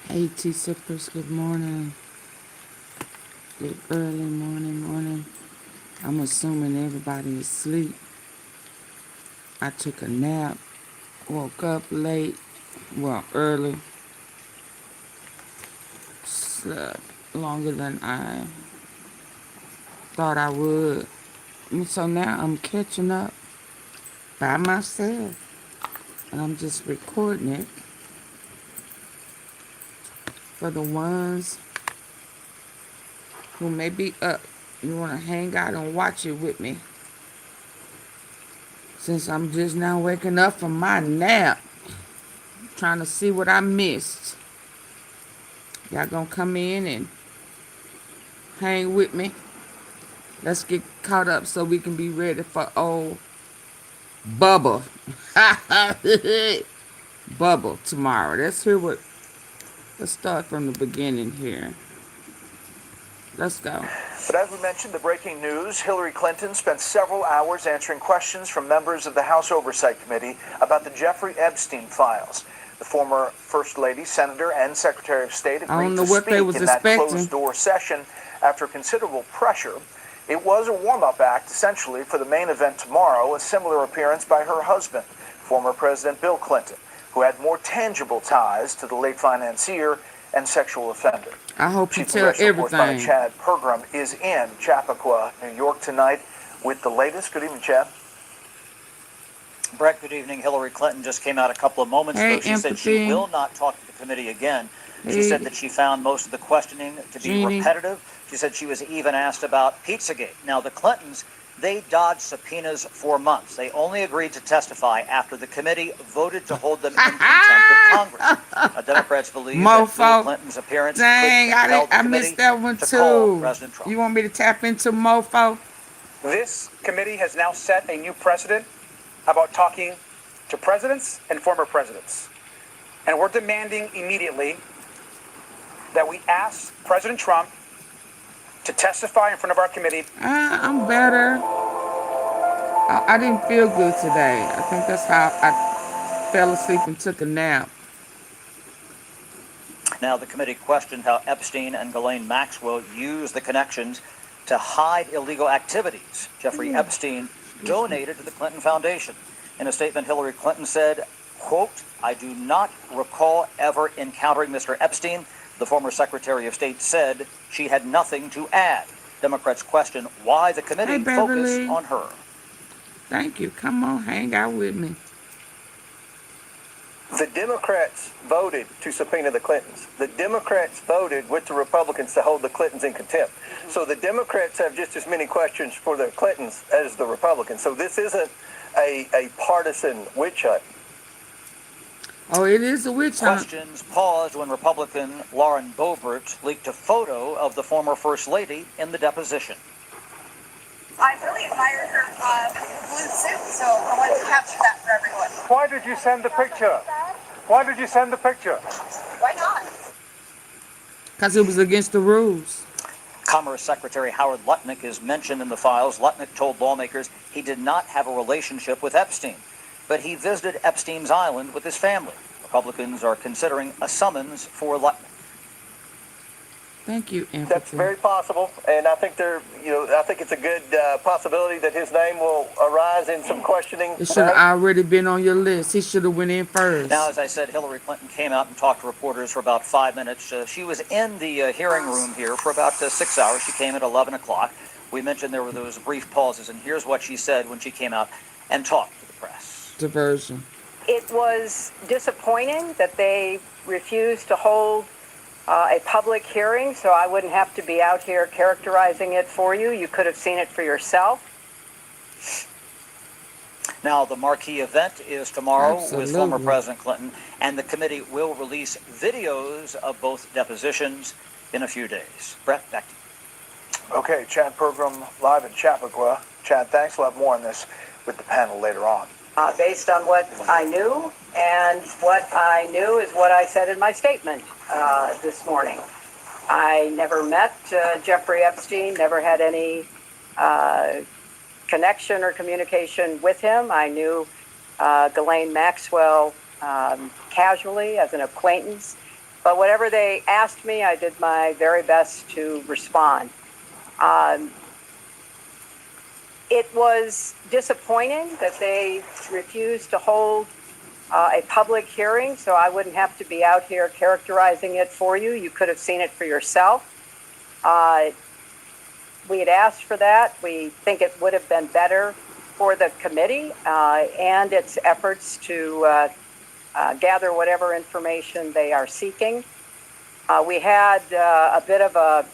Hey, T Sippers, good morning. Good early morning. I'm assuming everybody is asleep. I took a nap, woke up late, well, early, slept longer than I thought I would. And so now I'm catching up by myself. And I'm just recording it for the ones who may be up. You want to hang out and watch it with me. Since I'm just now waking up from my nap, trying to see what I missed. Y'all gonna come in and hang with me. Let's get caught up so we can be ready for old Bubba. Bubba tomorrow. Let's start from the beginning here. Let's go. But as we mentioned, the breaking news, Hillary Clinton spent several hours answering questions from members of the House Oversight Committee about the Jeffrey Epstein files. The former First Lady, Senator, and Secretary of State agreed to speak in that closed-door session after considerable pressure. It was a warm-up act, essentially, for the main event tomorrow, a similar appearance by her husband, former President Bill Clinton, who had more tangible ties to the late financier and sexual offender. I hope you tell everything. Chad Pergram is in Chappaqua, New York tonight with the latest. Good evening, Chad. Brett, good evening. Hillary Clinton just came out a couple of moments ago. She said she will not talk to the committee again. She said that she found most of the questioning to be repetitive. She said she was even asked about Pizzagate. Now, the Clintons, they dodged subpoenas for months. They only agreed to testify after the committee voted to hold them in contempt of Congress. Democrats believe that Bill Clinton's appearance could compel the committee to call President Trump. You want me to tap into Mofo? This committee has now set a new precedent about talking to presidents and former presidents. And we're demanding immediately that we ask President Trump to testify in front of our committee. I'm better. I didn't feel good today. I think that's how I fell asleep and took a nap. Now, the committee questioned how Epstein and Ghislaine Maxwell used the connections to hide illegal activities. Jeffrey Epstein donated to the Clinton Foundation. In a statement, Hillary Clinton said, quote, "I do not recall ever encountering Mr. Epstein." The former Secretary of State said she had nothing to add. Democrats question why the committee focused on her. Thank you. Come on, hang out with me. The Democrats voted to subpoena the Clintons. The Democrats voted with the Republicans to hold the Clintons in contempt. So the Democrats have just as many questions for the Clintons as the Republicans. So this isn't a partisan witch hunt. Oh, it is a witch hunt. Questions paused when Republican Lauren Boebert leaked a photo of the former First Lady in the deposition. I really admired her blue suit, so I wanted to capture that for everyone. Why did you send the picture? Why did you send the picture? Why not? Because it was against the rules. Commerce Secretary Howard Lutnick is mentioned in the files. Lutnick told lawmakers he did not have a relationship with Epstein, but he visited Epstein's island with his family. Republicans are considering a summons for Lutnick. Thank you, Empathy. That's very possible, and I think I think it's a good possibility that his name will arise in some questioning. It should have already been on your list. He should have went in first. Now, as I said, Hillary Clinton came out and talked to reporters for about 5 minutes. She was in the hearing room here for about 6 hours. She came at 11 o'clock. We mentioned there were those brief pauses, and here's what she said when she came out and talked to the press. Diversion. It was disappointing that they refused to hold a public hearing, so I wouldn't have to be out here characterizing it for you. You could have seen it for yourself. Now, the marquee event is tomorrow with former President Clinton, and the committee will release videos of both depositions in a few days. Brett, back to you. Okay, Chad Pergram live in Chappaqua. Chad, thanks. We'll have more on this with the panel later on. Based on what I knew, and what I knew is what I said in my statement this morning. I never met Jeffrey Epstein, never had any connection or communication with him. I knew Ghislaine Maxwell casually as an acquaintance, But whatever they asked me, I did my very best to respond. It was disappointing that they refused to hold a public hearing, so I wouldn't have to be out here characterizing it for you. You could have seen it for yourself. We had asked for that. We think it would have been better for the committee and its efforts to gather whatever information they are seeking. We had a bit of a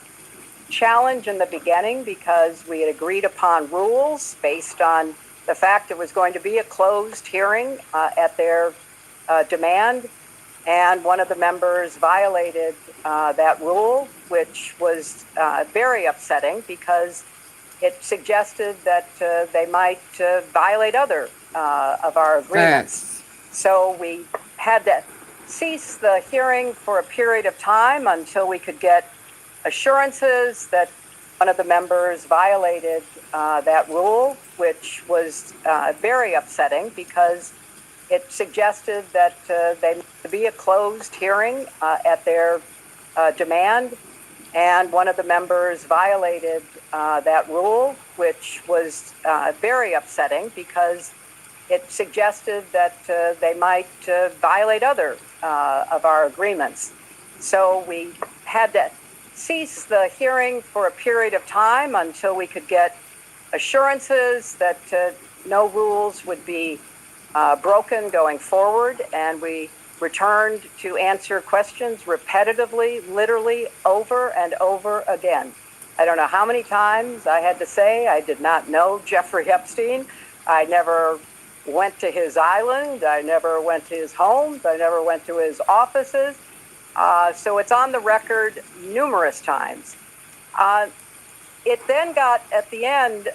challenge in the beginning because we had agreed upon rules based on the fact it was going to be a closed hearing at their demand, and one of the members violated that rule, which was very upsetting because it suggested that they might violate other of our agreements. So we had to cease the hearing for a period of time until we could get assurances that one of the members violated that rule, which was very upsetting because it suggested that they might be a closed hearing at their demand, and one of the members violated that rule, which was very upsetting because it suggested that they might violate other of our agreements. So we had to cease the hearing for a period of time until we could get assurances that no rules would be broken going forward, and we returned to answer questions repetitively, literally over and over again. I don't know how many times I had to say I did not know Jeffrey Epstein. I never went to his island. I never went to his homes. I never went to his offices. So it's on the record numerous times. It then got, at the end,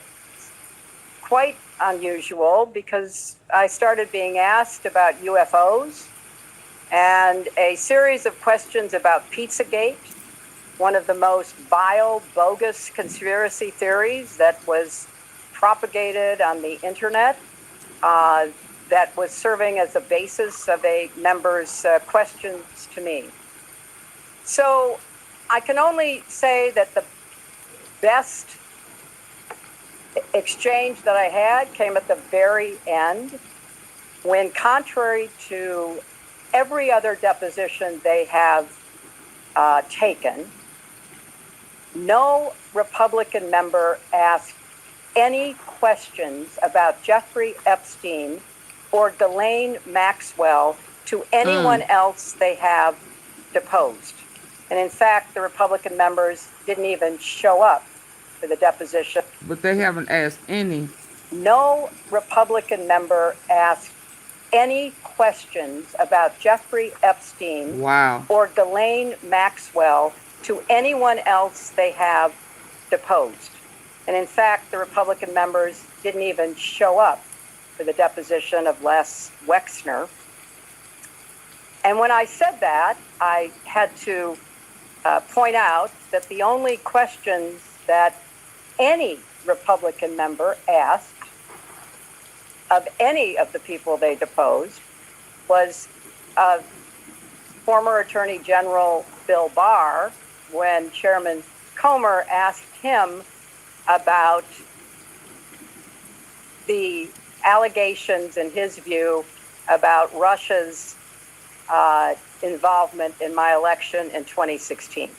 quite unusual because I started being asked about UFOs and a series of questions about Pizzagate, one of the most vile, bogus conspiracy theories that was propagated on the internet, that was serving as a basis of a member's questions to me. So I can only say that the best exchange that I had came at the very end, when, contrary to every other deposition they have taken, no Republican member asked any questions about Jeffrey Epstein or Ghislaine Maxwell to anyone else they have deposed. And in fact, the Republican members didn't even show up for the deposition. But they haven't asked any. No Republican member asked any questions about Jeffrey Epstein or Ghislaine Maxwell to anyone else they have deposed. And in fact, the Republican members didn't even show up for the deposition of Les Wexner. And when I said that, I had to point out that the only questions that any Republican member asked of any of the people they deposed was former Attorney General Bill Barr, when Chairman Comer asked him about the allegations, in his view, about Russia's involvement in my election in 2016.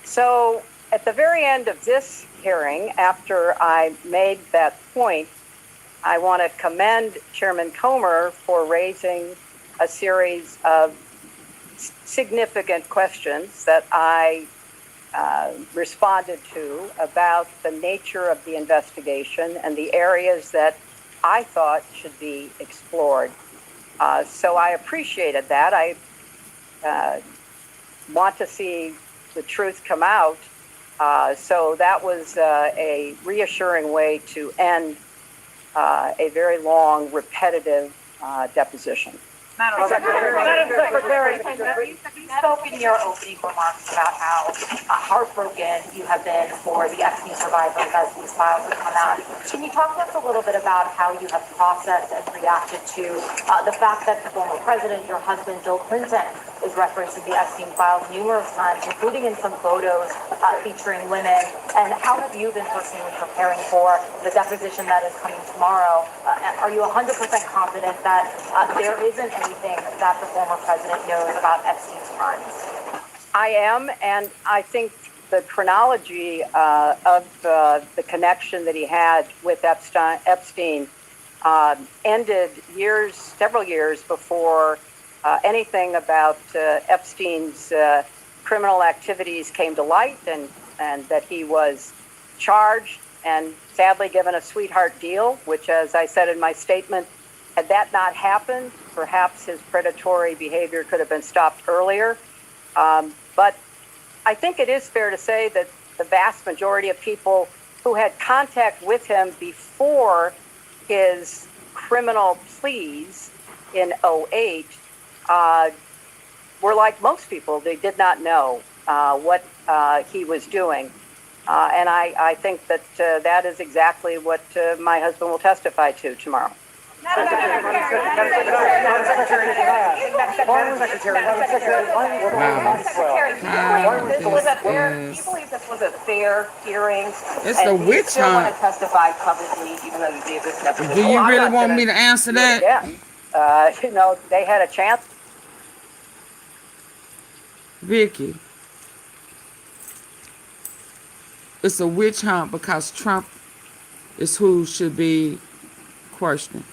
So at the very end of this hearing, after I made that point, I want to commend Chairman Comer for raising a series of significant questions that I responded to about the nature of the investigation and the areas that I thought should be explored. So I appreciated that. I want to see the truth come out. So that was a reassuring way to end a very long, repetitive deposition. Madam Secretary, you spoke in your opening remarks about how heartbroken you have been for the Epstein survivors as these files have come out. Can you talk to us a little bit about how you have processed and reacted to the fact that the former president, your husband, Bill Clinton, is referenced in the Epstein files numerous times, including in some photos featuring women? And how have you been personally preparing for the deposition that is coming tomorrow? Are you 100% confident that there isn't anything that the former president knows about Epstein's crimes? I am, and I think the chronology of the connection that he had with Epstein ended several years before anything about Epstein's criminal activities came to light, and that he was charged and sadly given a sweetheart deal, which, as I said in my statement, had that not happened, perhaps his predatory behavior could have been stopped earlier. But I think it is fair to say that the vast majority of people who had contact with him before his criminal pleas in 2008 were like most people. They did not know what he was doing. And I think that that is exactly what my husband will testify to tomorrow. Madam Secretary, do you believe this was a fair hearing? It's the witch still want hunt. to testify publicly, even though you gave this deposition? Do you really want me to answer that? Yeah. They had a chance. Vicky, it's a witch hunt because Trump is who should be questioned.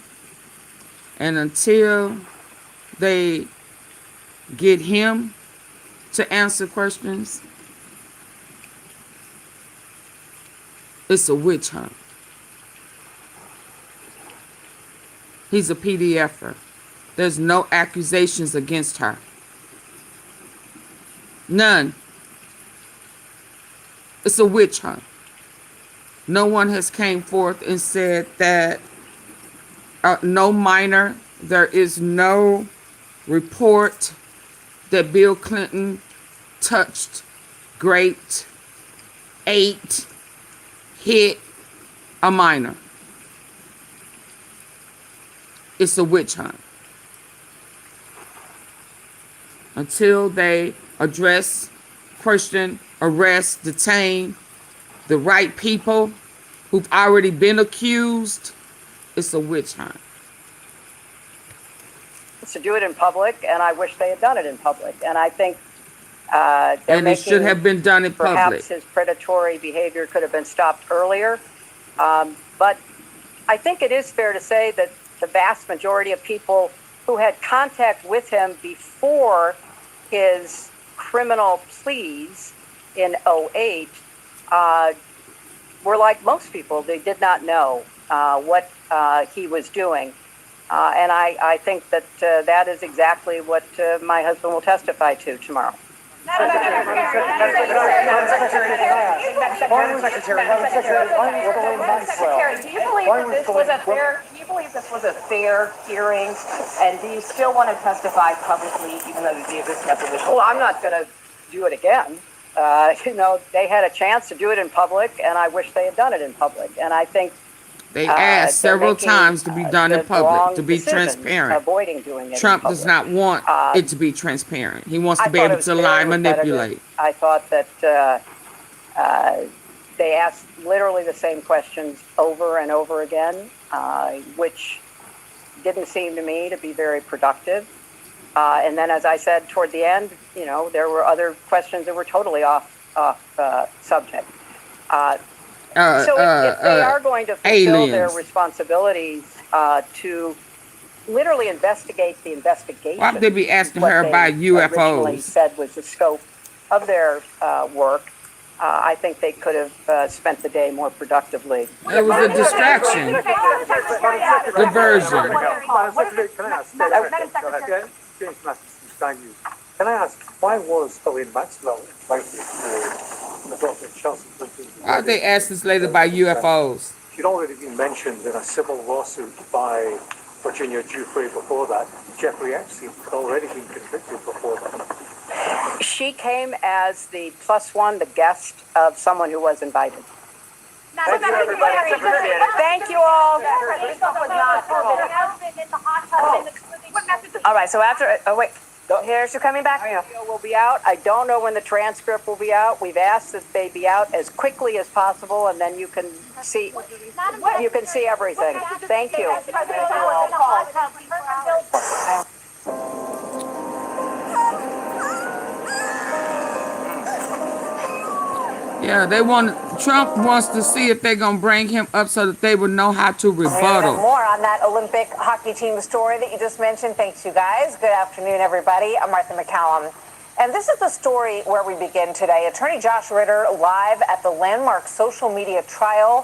And until they get him to answer questions, it's a witch hunt. He's a PDFer. There's no accusations against her. None. It's a witch hunt. No one has came forth and said that no minor. There is no report that Bill Clinton touched, raped, ate, hit a minor. It's a witch hunt. Until they address, question, arrest, detain the right people who've already been accused, it's a witch hunt. To do it in public, and I wish they had done it in public. And I think and it should have been done in public. Perhaps his predatory behavior could have been stopped earlier. But I think it is fair to say that the vast majority of people who had contact with him before his criminal pleas in 2008 were like most people. They did not know what he was doing. And I think that that is exactly what my husband will testify to tomorrow. Madam Secretary, do you believe this was a fair hearing? And do you still want to testify publicly, even though you gave this deposition? Well, I'm not going to do it again. They had a chance to do it in public, and I wish they had done it in public. And I think they asked several times to be done in public, to be transparent. Avoiding doing it Trump does not want it to be transparent. He wants to be able to lie, manipulate. I thought that they asked literally the same questions over and over again, which didn't seem to me to be very productive. And then, as I said, toward the end, there were other questions that were totally off subject. So if they are going to fulfill their responsibilities to literally investigate the investigation, why would they be asking her about UFOs? Originally said was the scope of their work. I think they could have spent the day more productively. It was a distraction. Diversion. Can I ask, why was Owen Maxwell invited to the Dr. Chelsea Clinton? Why would they ask this lady about UFOs? She'd already been mentioned in a civil lawsuit by Virginia Giuffre before that. Jeffrey Epstein had already been convicted before that. She came as the plus one, the guest of someone who was invited. Thank you, everybody. Thank you all. All right, so after, oh wait, here's you coming back. Video will be out. I don't know when the transcript will be out. We've asked that they be out as quickly as possible, and then you can see everything. Thank you. Yeah, Trump wants to see if they're going to bring him up so that they would know how to rebuttal. More on that Olympic hockey team story that you just mentioned. Thanks, you guys. Good afternoon, everybody. I'm Martha McCallum. And this is the story where we begin today. Attorney Josh Ritter live at the landmark social media trial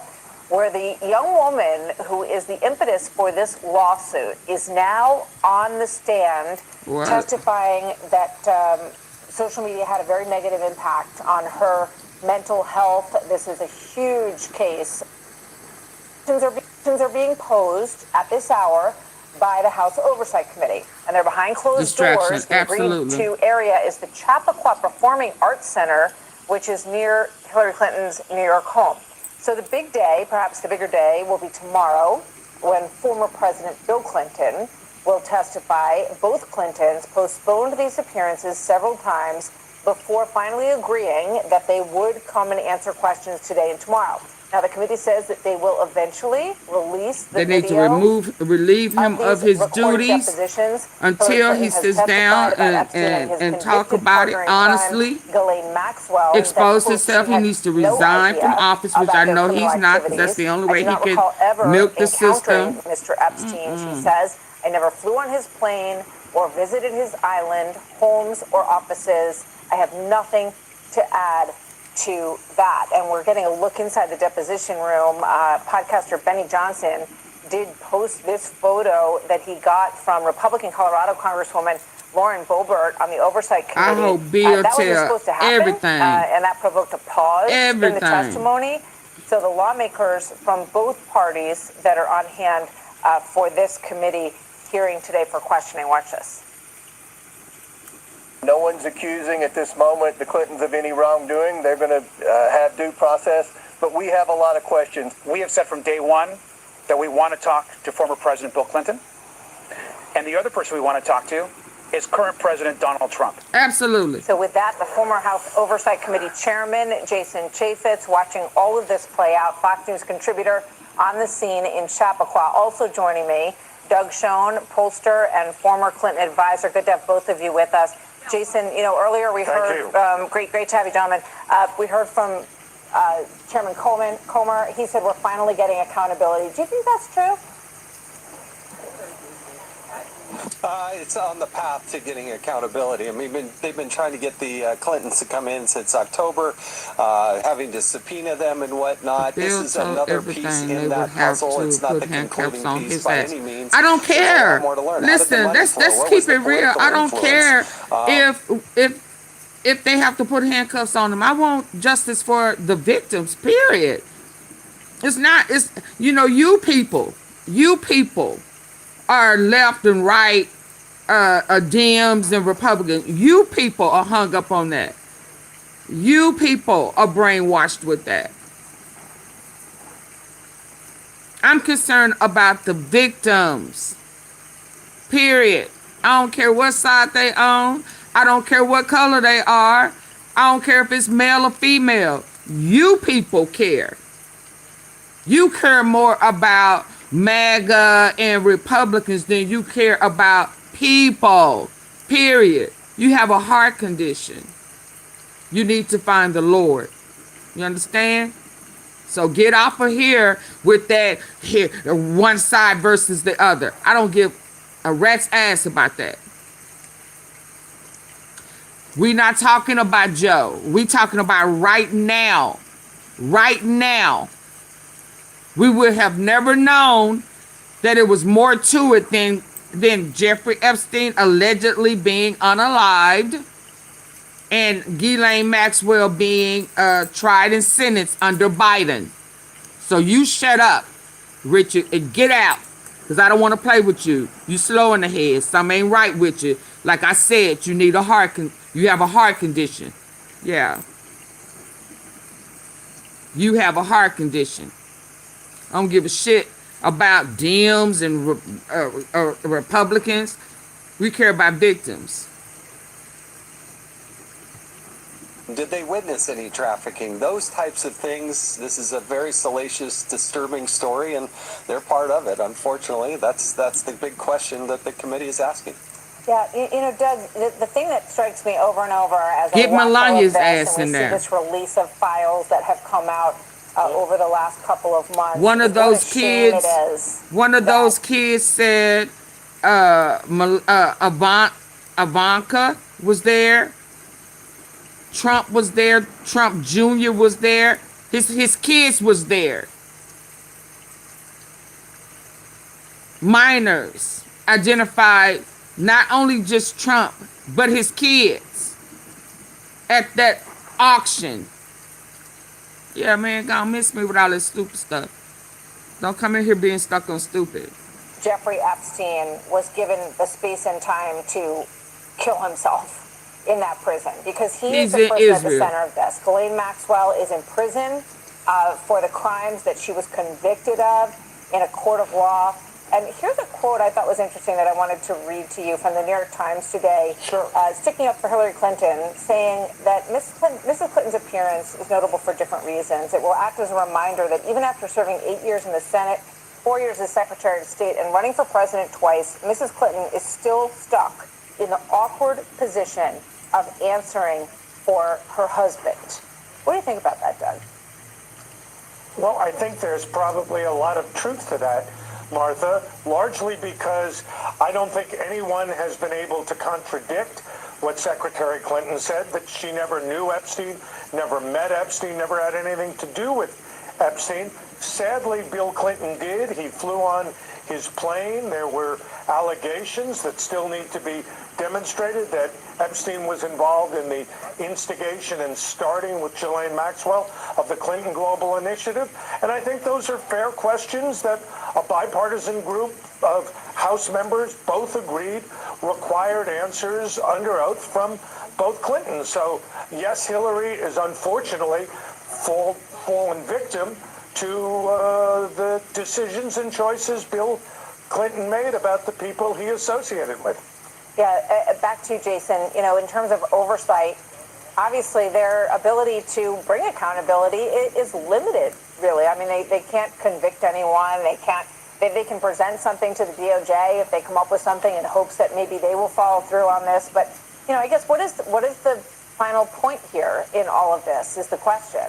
where the young woman who is the impetus for this lawsuit is now on the stand testifying that social media had a very negative impact on her mental health. This is a huge case. Questions are being posed at this hour by the House Oversight Committee, and they're behind closed doors. The agreed-to area is the Chappaqua Performing Arts Center, which is near Hillary Clinton's New York home. So the big day, perhaps the bigger day, will be tomorrow when former President Bill Clinton will testify. Both Clintons postponed these appearances several times before finally agreeing that they would come and answer questions today and tomorrow. Now, the committee says that they will eventually release the video. They need to relieve him of his duties until he sits down and talk about it honestly. Expose himself. He needs to resign from office, which I know he's not, because that's the only way he can milk the system. Mr. Epstein, she says, I never flew on his plane or visited his island, homes, or offices. I have nothing to add to that. And we're getting a look inside the deposition room. Podcaster Benny Johnson did post this photo that he got from Republican Colorado Congresswoman Lauren Boebert on the Oversight Committee. I hope Bill tell everything. And that provoked a pause in the testimony. So the lawmakers from both parties that are on hand for this committee hearing today for questioning. Watch this. No one's accusing at this moment the Clintons of any wrongdoing. They're going to have due process, but we have a lot of questions. We have said from day one that we want to talk to former President Bill Clinton. And the other person we want to talk to is current President Donald Trump. Absolutely. So with that, the former House Oversight Committee Chairman, Jason Chaffetz, watching all of this play out, Fox News contributor on the scene in Chappaqua. Also joining me, Doug Schoen, pollster and former Clinton advisor. Good to have both of you with us. Jason, earlier we heard, great to have you, gentlemen. We heard from Chairman Comer. He said we're finally getting accountability. Do you think that's true? It's on the path to getting accountability. I mean, they've been trying to get the Clintons to come in since October, having to subpoena them and whatnot. This is another piece in that puzzle. It's not the concluding piece by any means. I don't care. Listen, let's keep it real. I don't care if they have to put handcuffs on them. I want justice for the victims, period. You people are left and right, Dems and Republicans. You people are hung up on that. You people are brainwashed with that. I'm concerned about the victims, period. I don't care what side they on. I don't care what color they are. I don't care if it's male or female. You people care. You care more about Maga and Republicans than you care about people, period. You have a heart condition. You need to find the Lord. You understand? So get off of here with that here, one side versus the other. I don't give a rat's ass about that. We're not talking about Joe. We're talking about right now. Right now. We would have never known that it was more to it than Jeffrey Epstein allegedly being unalived and Ghislaine Maxwell being tried and sentenced under Biden. So you shut up, Richard, and get out. Because I don't want to play with you. You slow in the head. Something ain't right with you. Like I said, you need a you have a heart condition. Yeah. You have a heart condition. I don't give a shit about Dems and Republicans. We care about victims. Did they witness any trafficking? Those types of things. This is a very salacious, disturbing story, and they're part of it. Unfortunately, that's the big question that the committee is asking. Yeah, you know, Doug, the thing that strikes me over and over as Get I watch all of Melania's this ass and in we see there. this release of files that have come out over the last couple of months. One of those kids. One of those kids said, Ivanka was there. Trump was there. Trump Jr. was there. His kids was there. Minors identified not only just Trump, but his kids at that auction. Yeah, man, gonna miss me with all this stupid stuff. Don't come in here being stuck on stupid. Jeffrey Epstein was given the space and time to kill himself in that prison because he's the person at the center of this. Ghislaine Maxwell is in prison for the crimes that she was convicted of in a court of law. And here's a quote I thought was interesting that I wanted to read to you from the New York Times today, sticking up for Hillary Clinton, saying that Mrs. Clinton's appearance is notable for different reasons. It will act as a reminder that even after serving 8 years in the Senate, 4 years as Secretary of State, and running for president twice, Mrs. Clinton is still stuck in the awkward position of answering for her husband. What do you think about that, Doug? Well, I think there's probably a lot of truth to that, Martha, largely because I don't think anyone has been able to contradict what Secretary Clinton said, that she never knew Epstein, never met Epstein, never had anything to do with Epstein. Sadly, Bill Clinton did. He flew on his plane. There were allegations that still need to be demonstrated that Epstein was involved in the instigation and starting with Ghislaine Maxwell of the Clinton Global Initiative. And I think those are fair questions that a bipartisan group of House members both agreed required answers under oath from both Clintons. So, yes, Hillary is unfortunately fallen victim to the decisions and choices Bill Clinton made about the people he associated with. Yeah, back to you, Jason. You know, in terms of oversight, obviously their ability to bring accountability is limited, really. I mean, they can't convict anyone. They can present something to the DOJ if they come up with something in hopes that maybe they will follow through on this. But, you know, I guess what is the final point here in all of this is the question.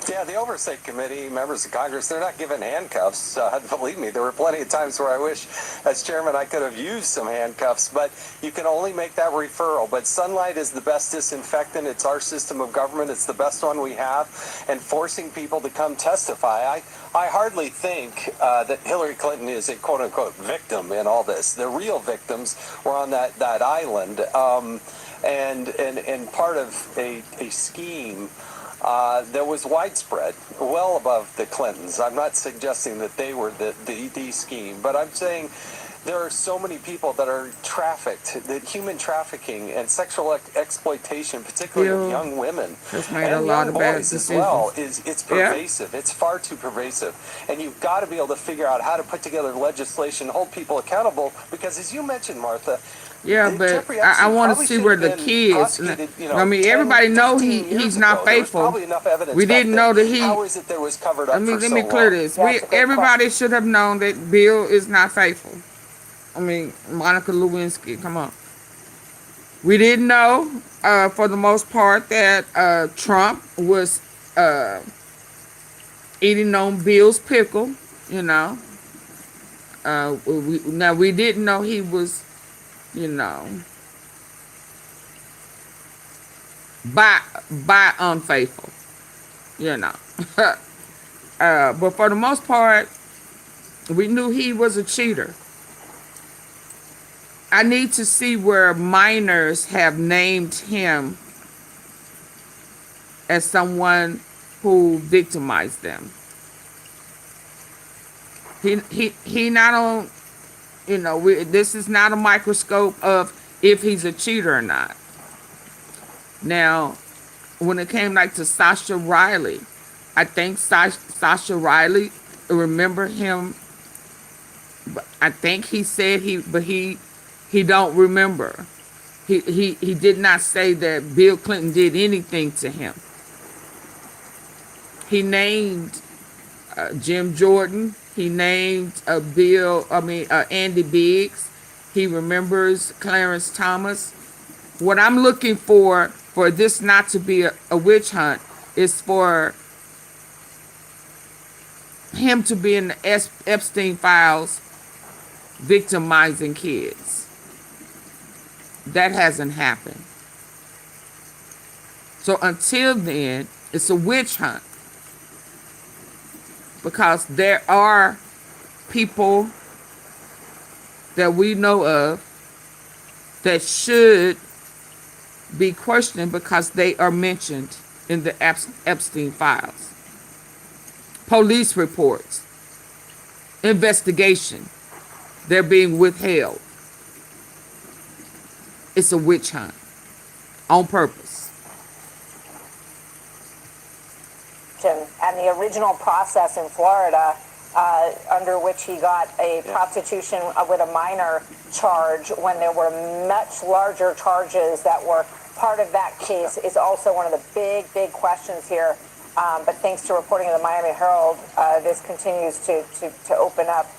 Yeah, the Oversight Committee, members of Congress, they're not given handcuffs. Believe me, there were plenty of times where I wish, as chairman, I could have used some handcuffs, but you can only make that referral. But sunlight is the best disinfectant. It's our system of government. It's the best one we have. And forcing people to come testify, I hardly think that Hillary Clinton is a quote-unquote victim in all this. The real victims were on that island and part of a scheme that was widespread, well above the Clintons. I'm not suggesting that they were the scheme, but I'm saying there are so many people that are trafficked, that human trafficking and sexual exploitation, particularly of young women and young boys as well, it's pervasive. Yeah. It's far too pervasive. And you've got to be able to figure out how to put together legislation, hold people accountable, because as you mentioned, Martha, yeah, but I want to see where the kids. I mean, everybody know he's not faithful. We didn't know that he. How is it that was covered up? Let me clear this. Everybody should have known that Bill is not faithful. I mean, Monica Lewinsky, come on. We didn't know, for the most part, that Trump was eating on Bill's pickle. You know. We didn't know he was. You know, by unfaithful, you know. But for the most part, we knew he was a cheater. I need to see where minors have named him as someone who victimized them. He not on, you know, this is not a microscope of if he's a cheater or not. Now, when it came like to Sasha Riley, I think Sasha Riley, remember him, I think he said he don't remember. He did not say that Bill Clinton did anything to him. He named Jim Jordan. He named Andy Biggs. He remembers Clarence Thomas. What I'm looking for this not to be a witch hunt is for him to be in the Epstein files victimizing kids. That hasn't happened. So until then, it's a witch hunt. Because there are people that we know of that should be questioned because they are mentioned in the Epstein files. Police reports, investigation, they're being withheld. It's a witch hunt on purpose. And the original process in Florida, under which he got a prostitution with a minor charge when there were much larger charges that were part of that case, is also one of the big questions here. But thanks to reporting of the Miami Herald, this continues to open up.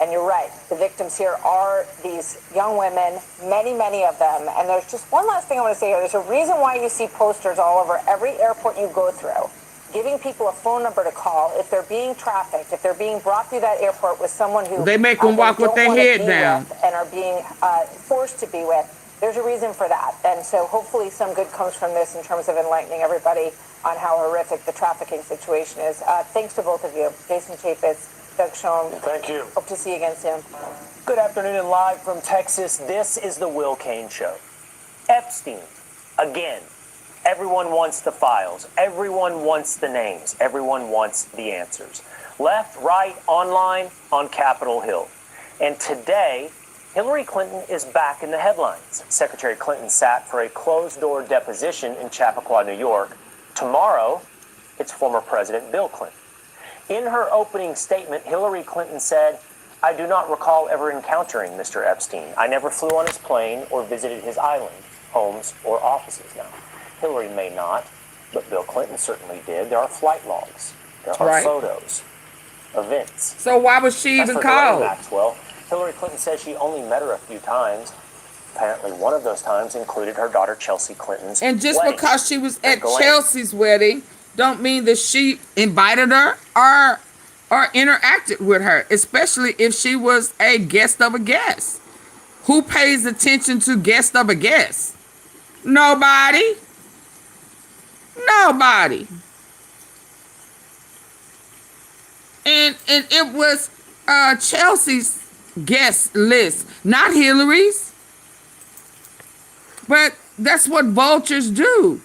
And you're right, the victims here are these young women, many of them. And there's just one last thing I want to say here. There's a reason why you see posters all over every airport you go through, giving people a phone number to call if they're being trafficked, if they're being brought through that airport with someone who they make them walk with their head down and are being forced to be with. There's a reason for that. And so hopefully some good comes from this in terms of enlightening everybody on how horrific the trafficking situation is. Thanks to both of you. Jason Chaffetz, Doug Schoen. Thank you. Hope to see you again soon. Good afternoon and live from Texas. This is the Will Cain Show. Epstein, again. Everyone wants the files. Everyone wants the names. Everyone wants the answers. Left, right, online, on Capitol Hill. And today, Hillary Clinton is back in the headlines. Secretary Clinton sat for a closed-door deposition in Chappaqua, New York. Tomorrow, it's former President Bill Clinton. In her opening statement, Hillary Clinton said, "I do not recall ever encountering Mr. Epstein. I never flew on his plane or visited his island, homes, or offices." Now, Hillary may not, but Bill Clinton certainly did. There are flight logs. There are photos, events. So why was she even called? Maxwell, Hillary Clinton says she only met her a few times. Apparently one of those times included her daughter Chelsea Clinton's And just wedding. because she was at Chelsea's wedding don't mean that she invited her or interacted with her, especially if she was a guest of a guest. Who pays attention to guest of a guest? Nobody. And it was Chelsea's guest list, not Hillary's. But that's what vultures do.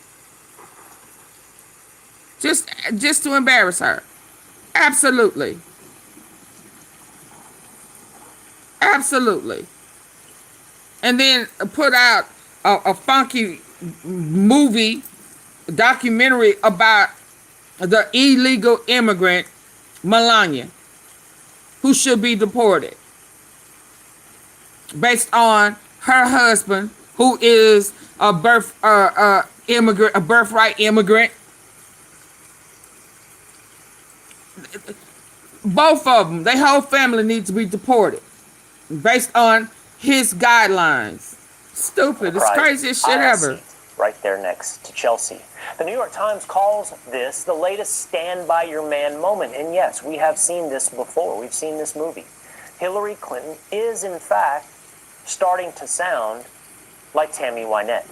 Just to embarrass her. Absolutely. And then put out a funky movie, documentary about the illegal immigrant Melania, who should be deported based on her husband, who is a birthright immigrant. Both of them, their whole family needs to be deported based on his guidelines. Stupid. It's craziest shit ever. Right there next to Chelsea. The New York Times calls this the latest stand by your man moment. And yes, we have seen this before. We've seen this movie. Hillary Clinton is, in fact, starting to sound like Tammy Wynette.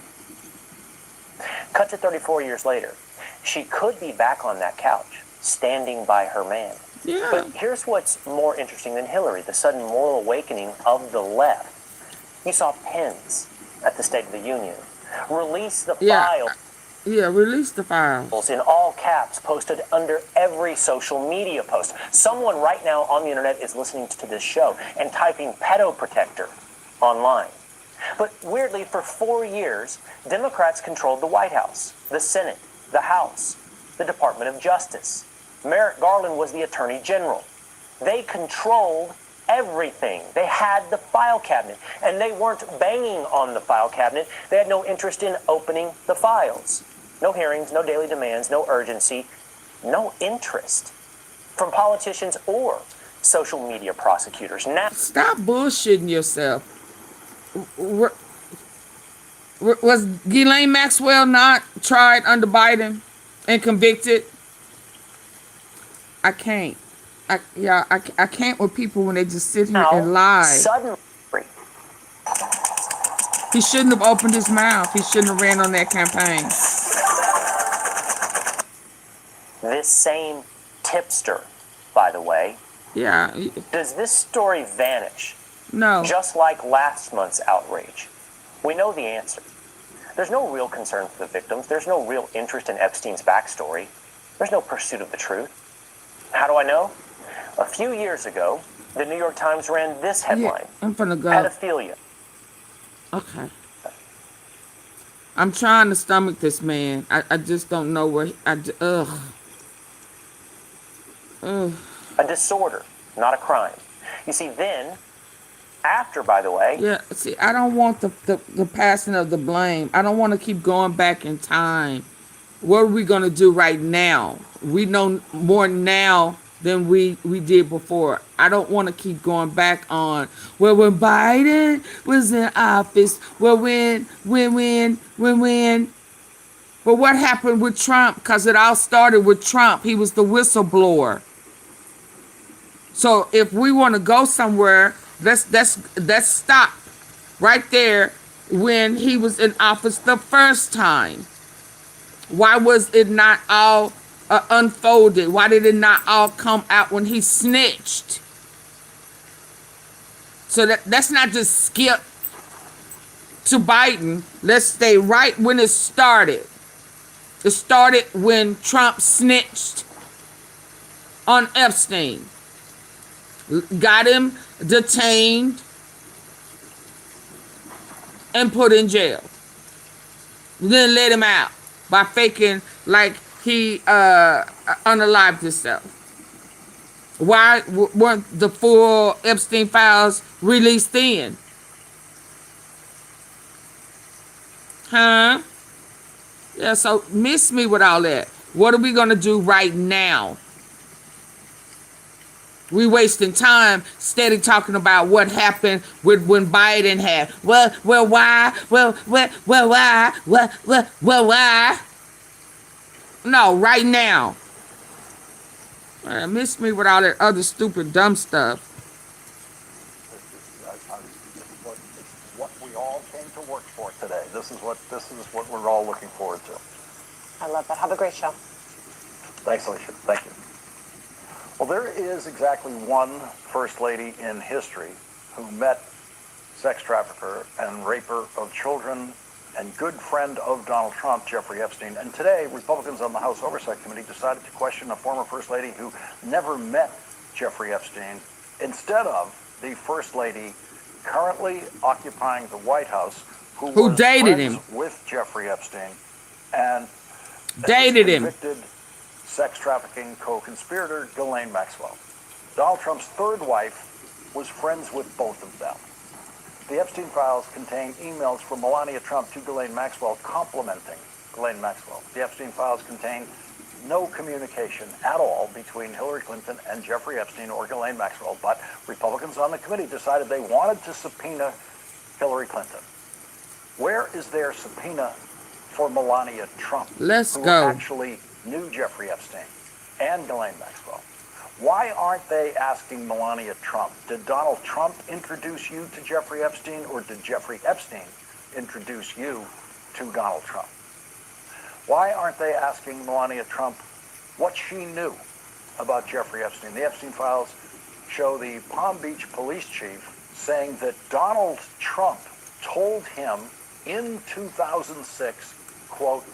Cut to 34 years later. She could be back on that couch, standing by her man. Yeah. But here's what's more interesting than Hillary, the sudden moral awakening of the left. You saw Pence at the State of the Union release the file. Yeah, release the files. In all caps, posted under every social media post. Someone right now on the internet is listening to this show and typing pedoprotector online. But weirdly, for 4 years, Democrats controlled the White House, the Senate, the House, the Department of Justice. Merrick Garland was the Attorney General. They controlled everything. They had the file cabinet, and they weren't banging on the file cabinet. They had no interest in opening the files. No hearings, no daily demands, no urgency, no interest from politicians or social media prosecutors. Now, stop bullshitting yourself. Was Ghislaine Maxwell not tried under Biden and convicted? I can't. I can't with people when they just sit here and lie. Suddenly, he shouldn't have opened his mouth. He shouldn't have ran on that campaign. This same tipster, by the way. Yeah. Does this story vanish? No. Just like last month's outrage. We know the answer. There's no real concern for the victims. There's no real interest in Epstein's backstory. There's no pursuit of the truth. How do I know? A few years ago, the New York Times ran this headline. Yeah, I'm finna go. Pedophilia. Okay. I'm trying to stomach this man. I just don't know where. Ugh. A disorder, not a crime. You see, then, after, by the way. Yeah, see, I don't want the passing of the blame. I don't want to keep going back in time. What are we going to do right now? We know more now than we did before. I don't want to keep going back on, well, when Biden was in office, well, when. But what happened with Trump? Because it all started with Trump. He was the whistleblower. So if we want to go somewhere, let's stop right there when he was in office the first time. Why was it not all unfolded? Why did it not all come out when he snitched? So let's not just skip to Biden. Let's stay right when it started. It started when Trump snitched on Epstein. Got him detained and put in jail. Then let him out by faking like he unalived himself. Why weren't the full Epstein files released then? Huh? Yeah, so miss me with all that. What are we going to do right now? We wasting time steady talking about what happened with when Biden had. Well, why? Why? No, right now. Miss me with all that other stupid, dumb stuff. What we all came to work for today. This is what we're all looking forward to. I love that. Have a great show. Thanks, Alicia. Thank you. Well, there is exactly one First Lady in history who met sex trafficker and raper of children and good friend of Donald Trump, Jeffrey Epstein. And today, Republicans on the House Oversight Committee decided to question a former First Lady who never met Jeffrey Epstein instead of the First Lady currently occupying the White House who was dated him with Jeffrey Epstein and dated him. Convicted sex trafficking co-conspirator Ghislaine Maxwell. Donald Trump's third wife was friends with both of them. The Epstein files contain emails from Melania Trump to Ghislaine Maxwell complimenting Ghislaine Maxwell. The Epstein files contain no communication at all between Hillary Clinton and Jeffrey Epstein or Ghislaine Maxwell, but Republicans on the committee decided they wanted to subpoena Hillary Clinton. Where is their subpoena for Melania Trump? Let's who go. Actually knew Jeffrey Epstein and Ghislaine Maxwell. Why aren't they asking Melania Trump? Did Donald Trump introduce you to Jeffrey Epstein, or did Jeffrey Epstein introduce you to Donald Trump? Why aren't they asking Melania Trump what she knew about Jeffrey Epstein? The Epstein files show the Palm Beach police chief saying that Donald Trump told him in 2006, quote,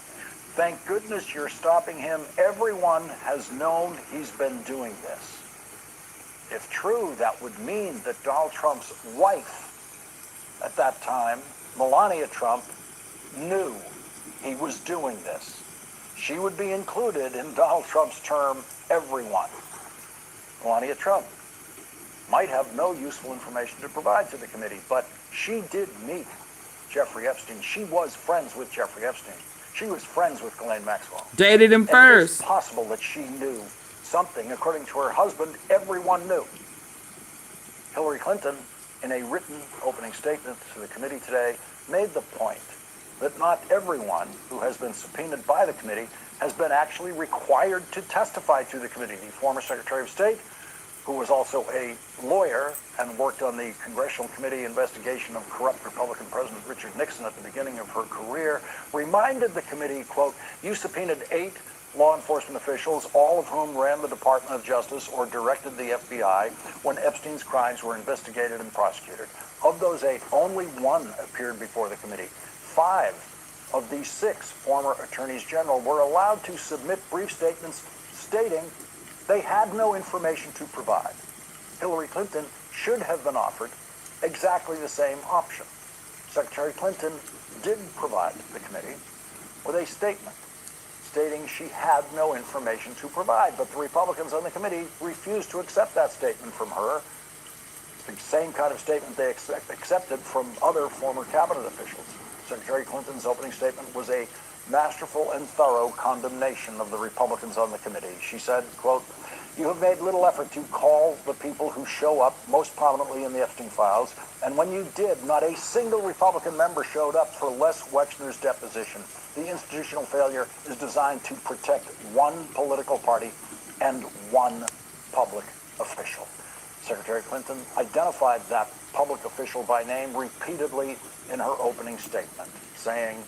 Thank goodness you're stopping him. Everyone has known he's been doing this. If true, that would mean that Donald Trump's wife at that time, Melania Trump, knew he was doing this. She would be included in Donald Trump's term, everyone. Melania Trump might have no useful information to provide to the committee, but she did meet Jeffrey Epstein. She was friends with Jeffrey Epstein. She was friends with Ghislaine Maxwell. Dated him first. It's possible that she knew something. According to her husband, everyone knew. Hillary Clinton, in a written opening statement to the committee today, made the point that not everyone who has been subpoenaed by the committee has been actually required to testify to the committee. The former Secretary of State, who was also a lawyer and worked on the Congressional Committee investigation of corrupt Republican President Richard Nixon at the beginning of her career, reminded the committee, quote, "You subpoenaed 8 law enforcement officials, all of whom ran the Department of Justice or directed the FBI when Epstein's crimes were investigated and prosecuted. Of those 8, only 1 appeared before the committee. 5 of these 6 former attorneys general were allowed to submit brief statements stating they had no information to provide. Hillary Clinton should have been offered exactly the same option. Secretary Clinton did provide the committee with a statement stating she had no information to provide, but the Republicans on the committee refused to accept that statement from her. The same kind of statement they accepted from other former cabinet officials. Secretary Clinton's opening statement was a masterful and thorough condemnation of the Republicans on the committee. She said, quote, "You have made little effort to call the people who show up most prominently in the Epstein files, and when you did, not a single Republican member showed up for Les Wexner's deposition. The institutional failure is designed to protect one political party and one public official." Secretary Clinton identified that public official by name repeatedly in her opening statement, saying,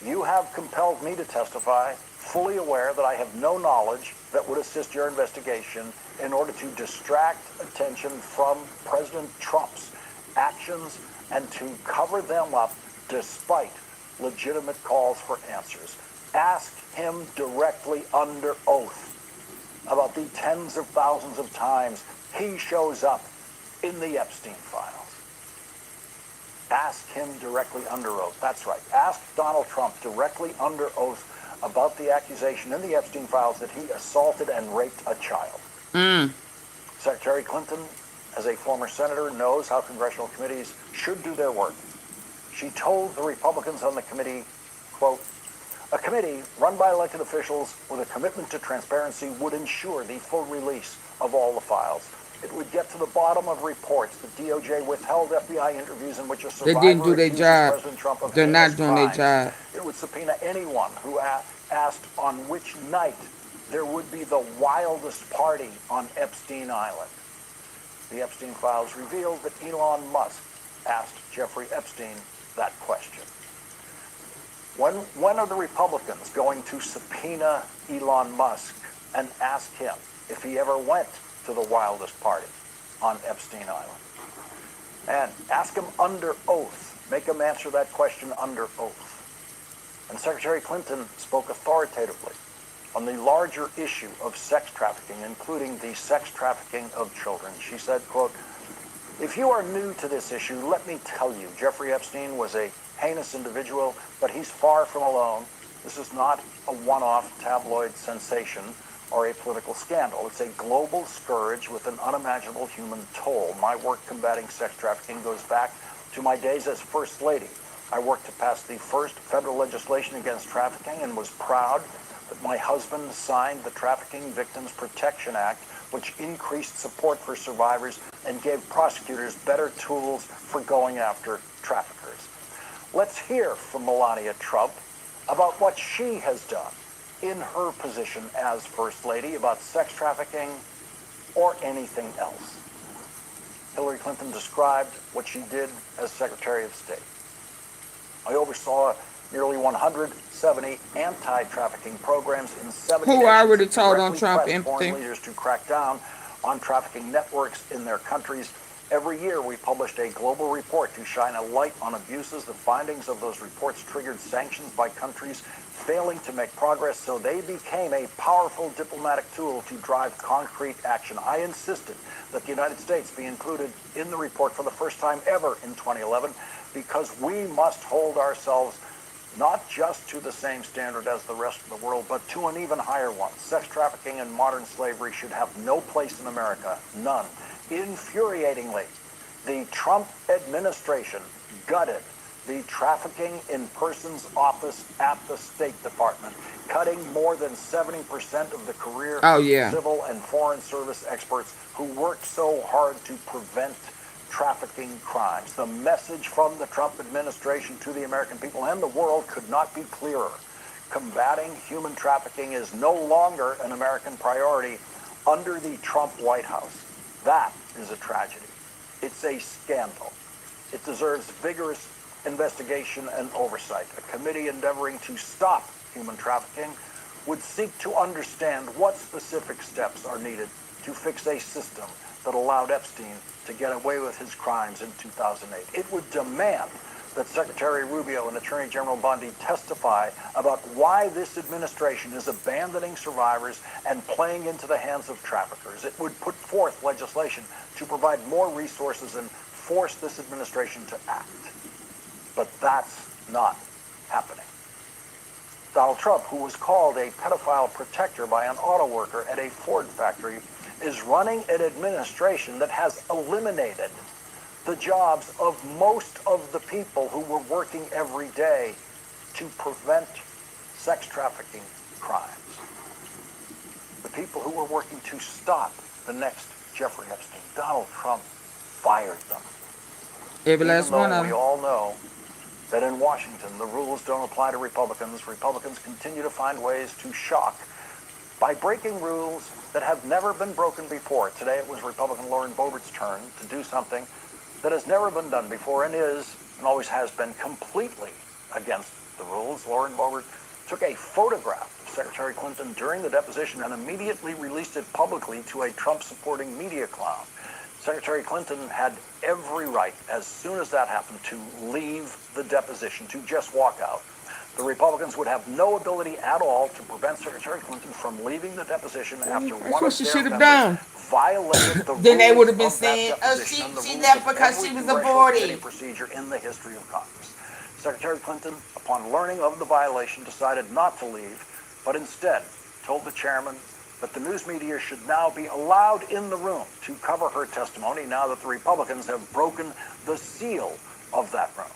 "You have compelled me to testify, fully aware that I have no knowledge that would assist your investigation in order to distract attention from President Trump's actions and to cover them up despite legitimate calls for answers. Ask him directly under oath about the tens of thousands of times he shows up in the Epstein files. Ask him directly under oath." That's right. Ask Donald Trump directly under oath about the accusation in the Epstein files that he assaulted and raped a child. Secretary Clinton, as a former senator, knows how congressional committees should do their work. She told the Republicans on the committee, quote, "A committee run by elected officials with a commitment to transparency would ensure the full release of all the files. It would get to the bottom of reports that DOJ withheld FBI interviews in which a survivor They didn't do their accuses job. President Trump of They're heinous not doing their crimes. job. It would subpoena anyone who asked on which night there would be the wildest party on Epstein Island. The Epstein files revealed that Elon Musk asked Jeffrey Epstein that question. When are the Republicans going to subpoena Elon Musk and ask him if he ever went to the wildest party on Epstein Island? And ask him under oath. Make him answer that question under oath. And Secretary Clinton spoke authoritatively on the larger issue of sex trafficking, including the sex trafficking of children. She said, quote, "If you are new to this issue, let me tell you, Jeffrey Epstein was a heinous individual, but he's far from alone. This is not a one-off tabloid sensation or a political scandal. It's a global scourge with an unimaginable human toll. My work combating sex trafficking goes back to my days as First Lady. I worked to pass the first federal legislation against trafficking and was proud that my husband signed the Trafficking Victims Protection Act, which increased support for survivors and gave prosecutors better tools for going after traffickers." Let's hear from Melania Trump about what she has done in her position as First Lady about sex trafficking or anything else. Hillary Clinton described what she did as Secretary of State. "I oversaw nearly 170 anti-trafficking programs in 70 Who nations, already told on directly Trump pressed foreign empty? leaders to crack down on trafficking networks in their countries, Every year, we published a global report to shine a light on abuses. The findings of those reports triggered sanctions by countries failing to make progress, so they became a powerful diplomatic tool to drive concrete action. I insisted that the United States be included in the report for the first time ever in 2011 because we must hold ourselves not just to the same standard as the rest of the world, but to an even higher one. Sex trafficking and modern slavery should have no place in America, none. Infuriatingly, the Trump administration gutted the Trafficking in Persons Office at the State Department, cutting more than 70% of the career civil and foreign service experts who worked so hard to prevent trafficking crimes. The message from the Trump administration to the American people and the world could not be clearer. Combating human trafficking is no longer an American priority under the Trump White House. That is a tragedy. It's a scandal. It deserves vigorous investigation and oversight. A committee endeavoring to stop human trafficking would seek to understand what specific steps are needed to fix a system that allowed Epstein to get away with his crimes in 2008. It would demand that Secretary Rubio and Attorney General Bundy testify about why this administration is abandoning survivors and playing into the hands of traffickers. It would put forth legislation to provide more resources and force this administration to act. But that's not happening. Donald Trump, who was called a pedophile protector by an auto worker at a Ford factory, is running an administration that has eliminated the jobs of most of the people who were working every day to prevent sex trafficking crimes. The people who were working to stop the next Jeffrey Epstein. Donald Trump fired them. Every last one of them. We all know that in Washington, the rules don't apply to Republicans. Republicans continue to find ways to shock by breaking rules that have never been broken before. Today it was Republican Lauren Boebert's turn to do something that has never been done before and is, and always has been, completely against the rules. Lauren Boebert took a photograph of Secretary Clinton during the deposition and immediately released it publicly to a Trump-supporting media clown. Secretary Clinton had every right, as soon as that happened, to leave the deposition, to just walk out. The Republicans would have no ability at all to prevent Secretary Clinton from leaving the deposition after one of their members violated the then they would have rules been of that saying, deposition and the she rules left of because every she was congressional aborted. committee procedure in the history of Congress. Secretary Clinton, upon learning of the violation, decided not to leave, but instead told the chairman that the news media should now be allowed in the room to cover her testimony now that the Republicans have broken the seal of that room.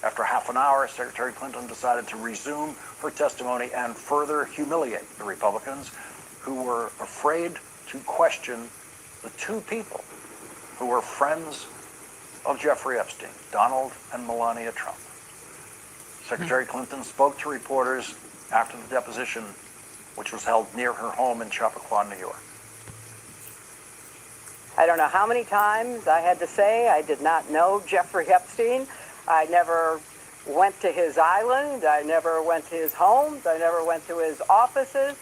After half an hour, Secretary Clinton decided to resume her testimony and further humiliate the Republicans who were afraid to question the two people who were friends of Jeffrey Epstein, Donald and Melania Trump. Secretary Clinton spoke to reporters after the deposition, which was held near her home in Chappaqua, New York. I don't know how many times I had to say I did not know Jeffrey Epstein. I never went to his island. I never went to his homes. I never went to his offices.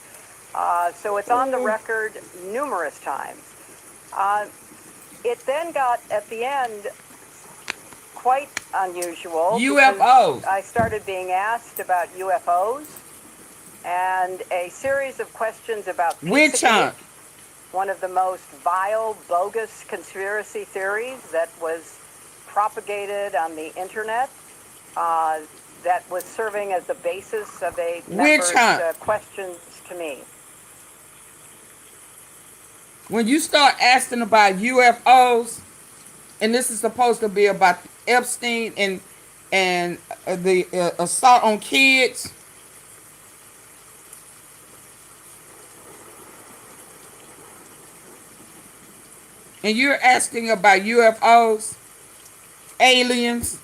So it's on the record numerous times. It then got, at the end, quite unusual. UFOs. I started being asked about UFOs and a series of questions about Witchhunt. One of the most vile, bogus conspiracy theories that was propagated on the internet, that was serving as the basis of a member's questions to me. When you start asking about UFOs, and this is supposed to be about Epstein and the assault on kids, and you're asking about UFOs, aliens,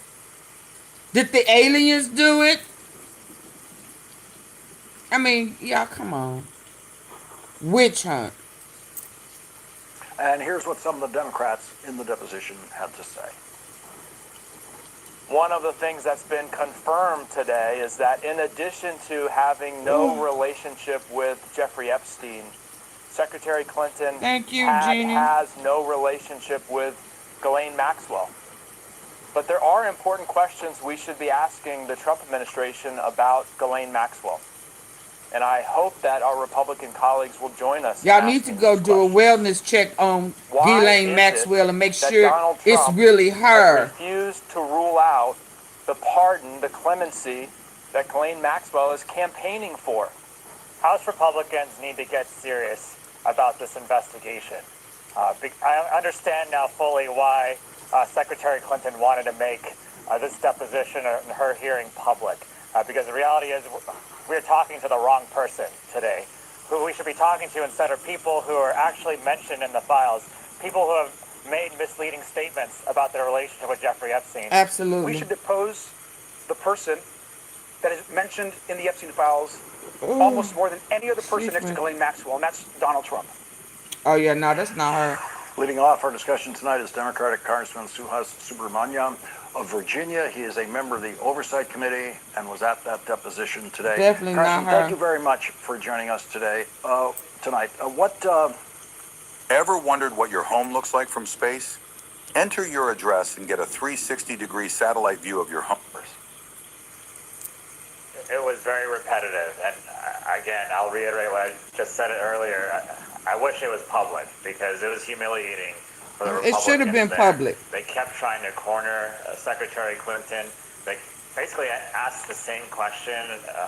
did the aliens do it? I mean, y'all, come on. Witch hunt. And here's what some of the Democrats in the deposition had to say. One of the things that's been confirmed today is that in addition to having no relationship with Jeffrey Epstein, Secretary Clinton has no relationship with Ghislaine Maxwell. But there are important questions we should be asking the Trump administration about Ghislaine Maxwell. And I hope that our Republican colleagues will join us. Y'all need to go do a wellness check on Ghislaine Maxwell and make sure it's really her. Refused to rule out the pardon, the clemency that Ghislaine Maxwell is campaigning for. House Republicans need to get serious about this investigation. I understand now fully why Secretary Clinton wanted to make this deposition and her hearing public. Because the reality is we're talking to the wrong person today. Who we should be talking to instead are people who are actually mentioned in the files, people who have made misleading statements about their relationship with Jeffrey Epstein. Absolutely. We should depose the person that is mentioned in the Epstein files almost more than any other person next to Ghislaine Maxwell, and that's Donald Trump. Oh, yeah, no, that's not her. Leading off our discussion tonight is Democratic Congressman Suhas Subramaniam of Virginia. He is a member of the Oversight Committee and was at that deposition today. Definitely Congressman, not her. thank you very much for joining us today, tonight. Ever wondered what your home looks like from space? Enter your address and get a 360-degree satellite view of your home. It was very repetitive, and again, I'll reiterate what I just said earlier. I wish it was public because it was humiliating for the Republicans. It should have been public. They kept trying to corner Secretary Clinton. They basically asked the same question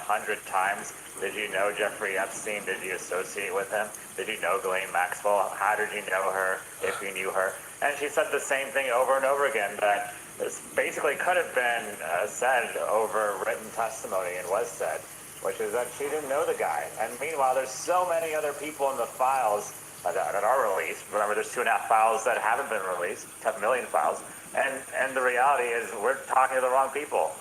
100 times. Did you know Jeffrey Epstein? Did you associate with him? Did you know Ghislaine Maxwell? How did you know her if you knew her? And she said the same thing over and over again, that this basically could have been said over written testimony and was said, which is that she didn't know the guy. And meanwhile, there's so many other people in the files that are released. Remember, there's 2.5 files that haven't been released, 10 million files. And the reality is we're talking to the wrong people.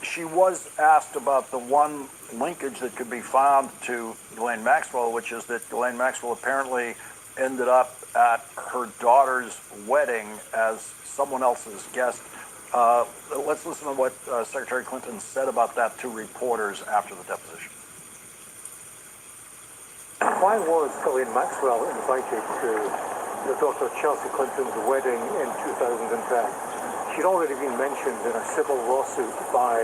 She was asked about the one linkage that could be found to Ghislaine Maxwell, which is that Ghislaine Maxwell apparently ended up at her daughter's wedding as someone else's guest. Let's listen to what Secretary Clinton said about that to reporters after the deposition. Why was Ghislaine Maxwell invited to your daughter Chelsea Clinton's wedding in 2010? She'd already been mentioned in a civil lawsuit by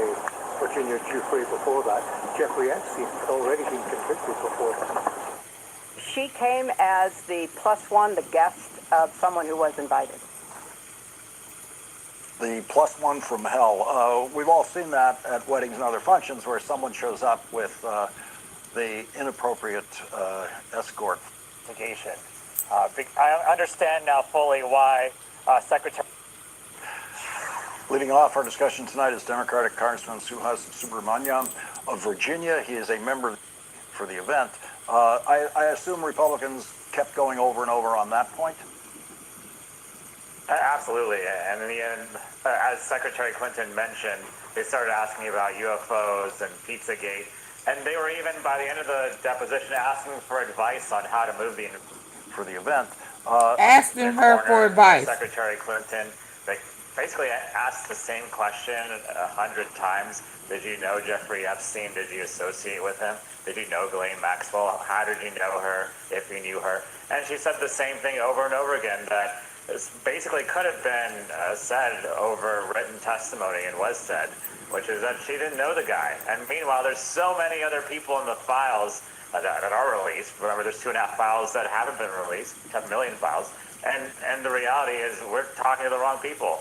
Virginia Giuffre before that. Jeffrey Epstein had already been convicted before that. She came as the +1, the guest of someone who was invited. The +1 from hell. We've all seen that at weddings and other functions where someone shows up with the inappropriate escort. I understand now fully why Secretary... Leading off our discussion tonight is Democratic Congressman Suhas Subramaniam of Virginia. He is a member for the event. I assume Republicans kept going over and over on that point? Absolutely. And in the end, as Secretary Clinton mentioned, they started asking about UFOs and Pizzagate. And they were even, by the end of the deposition, asking for advice on how to move for the event. Asking her for advice. Secretary Clinton, they basically asked the same question 100 times. Did you know Jeffrey Epstein? Did you associate with him? Did you know Ghislaine Maxwell? How did you know her if you knew her? And she said the same thing over and over again, that this basically could have been said over written testimony and was said, which is that she didn't know the guy. And meanwhile, there's so many other people in the files that are released. Remember, there's 2.5 files that haven't been released, 10 million files. And the reality is we're talking to the wrong people.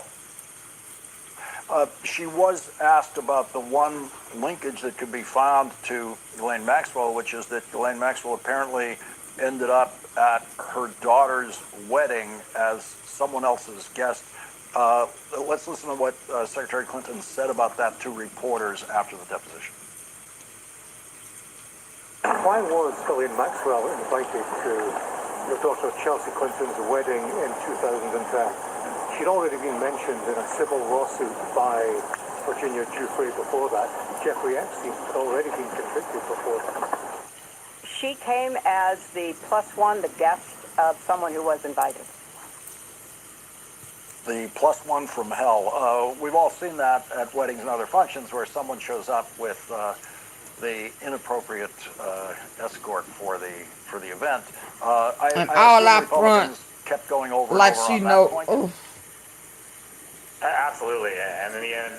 She was asked about the one linkage that could be found to Ghislaine Maxwell, which is that Ghislaine Maxwell apparently ended up at her daughter's wedding as someone else's guest. Let's listen to what Secretary Clinton said about that to reporters after the deposition. Why was Ghislaine Maxwell invited to your daughter Chelsea Clinton's wedding in 2010? She'd already been mentioned in a civil lawsuit by Virginia Giuffre before that. Jeffrey Epstein had already been convicted before that. She came as the +1, the guest of someone who was invited. The +1 from hell. We've all seen that at weddings and other functions where someone shows up with the inappropriate escort for the event. And all out front kept going over Like and over she on that know. point? Oh. Absolutely. And in the end,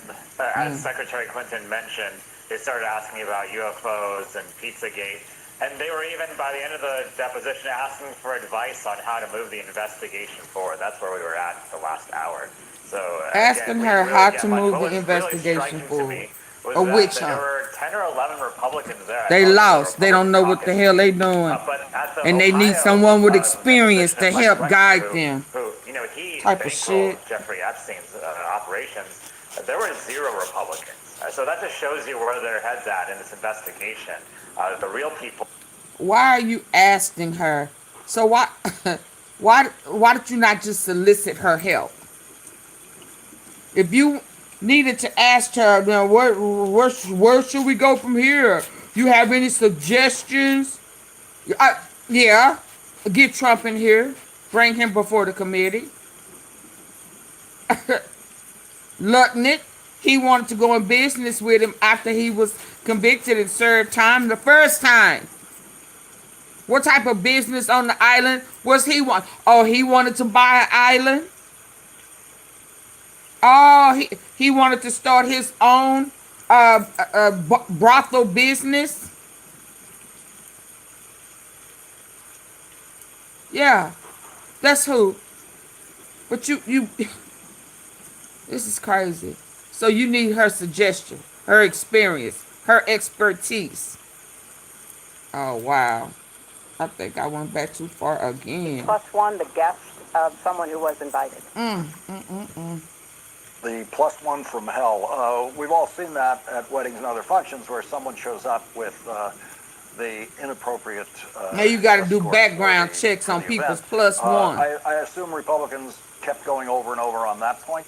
as Secretary Clinton mentioned, they started asking about UFOs and Pizzagate. And they were even, by the end of the deposition, asking for advice on how to move the investigation forward. That's where we were at the last hour. So, Asking again, her we how didn't to really get much. move What the was really investigation striking to forward. me was A witch that there hunt. were 10 or 11 Republicans there. They lost. They don't know what the hell they doing. But at the And they need Ohio someone with experience deposition to of Lex help guide Wexner, them. who he Type of bankrolled shit. Jeffrey Epstein's operations, there were 0 Republicans. So that just shows you where their head's at in this investigation. The real people. Why are you asking her? So why did you not just solicit her help? If you needed to ask her, now where should we go from here? You have any suggestions? Yeah, get Trump in here, bring him before the committee. Lutnick, he wanted to go in business with him after he was convicted and served time the first time. What type of business on the island was he want? Oh, he wanted to buy an island. Oh, he wanted to start his own brothel business. Yeah, that's who. But you, this is crazy. So you need her suggestion, her experience, her expertise. Oh wow, I think I went back too far again. +1, the guest of someone who was invited. The +1 from hell. We've all seen that at weddings and other functions where someone shows up with the inappropriate. Now you got to do background checks on people's +1. I assume Republicans kept going over and over on that point.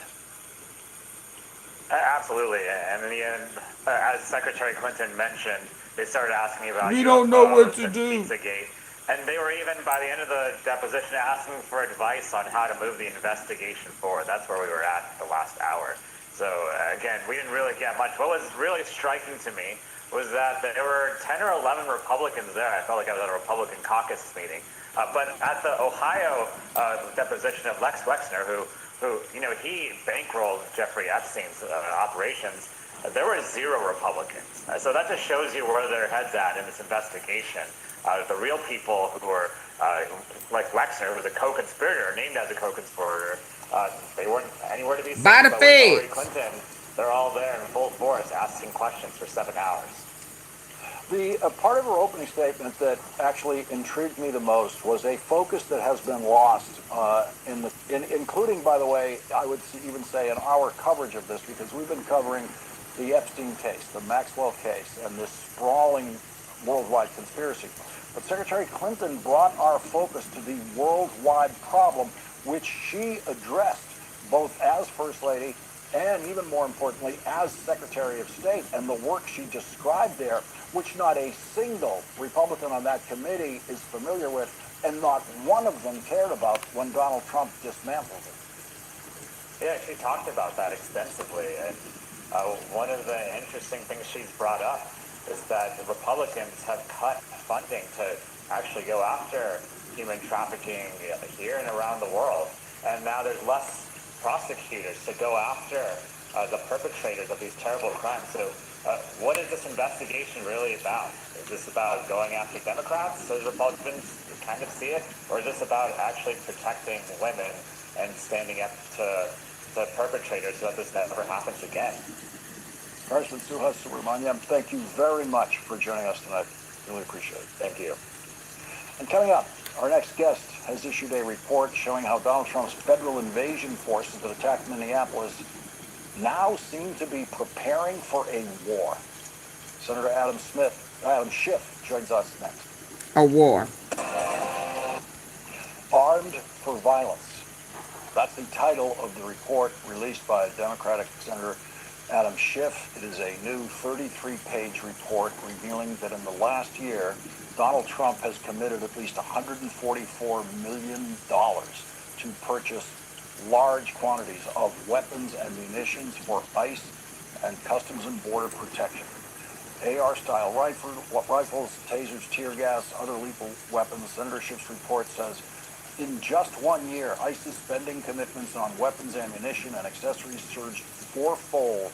Absolutely. And in the end, as Secretary Clinton mentioned, they started asking about We don't know what UFOs to and do. Pizzagate. And they were even, by the end of the deposition, asking for advice on how to move the investigation forward. That's where we were at the last hour. So, again, we didn't really get much. What was really striking to me was that there were 10 or 11 Republicans there. I felt like I was at a Republican caucus meeting. But at the Ohio deposition of Lex Wexner, who he bankrolled Jeffrey Epstein's operations, there were 0 Republicans. So that just shows you where their head's at in this investigation. The real people who were, like Wexner, who was a co-conspirator, named as a co-conspirator, they weren't anywhere to be seen. By the But with Hillary feds. Clinton, they're all there in full force asking questions for 7 hours. The part of her opening statement that actually intrigued me the most was a focus that has been lost, including, by the way, I would even say in our coverage of this, because we've been covering the Epstein case, the Maxwell case, and this sprawling worldwide conspiracy. But Secretary Clinton brought our focus to the worldwide problem, which she addressed both as First Lady and, even more importantly, as Secretary of State, and the work she described there, which not a single Republican on that committee is familiar with, and not one of them cared about when Donald Trump dismantled it. Yeah, she talked about that extensively. And one of the interesting things she's brought up is that the Republicans have cut funding to actually go after human trafficking here and around the world. And now there's less prosecutors to go after the perpetrators of these terrible crimes. So what is this investigation really about? Is this about going after Democrats, as Republicans kind of see it? Or is this about actually protecting women and standing up to the perpetrators so that this never happens again? Congressman Suhas Subramaniam, thank you very much for joining us tonight. Really appreciate it. Thank you. And coming up, our next guest has issued a report showing how Donald Trump's federal invasion forces that attacked Minneapolis now seem to be preparing for a war. Senator Adam Schiff joins us next. A war. Armed for Violence. That's the title of the report released by Democratic Senator Adam Schiff. It is a new 33-page report revealing that in the last year, Donald Trump has committed at least $144 million to purchase large quantities of weapons and munitions for ICE and Customs and Border Protection. AR-style rifles, tasers, tear gas, other lethal weapons. Senator Schiff's report says In just 1 year, ICE's spending commitments on weapons, ammunition, and accessories surged fourfold,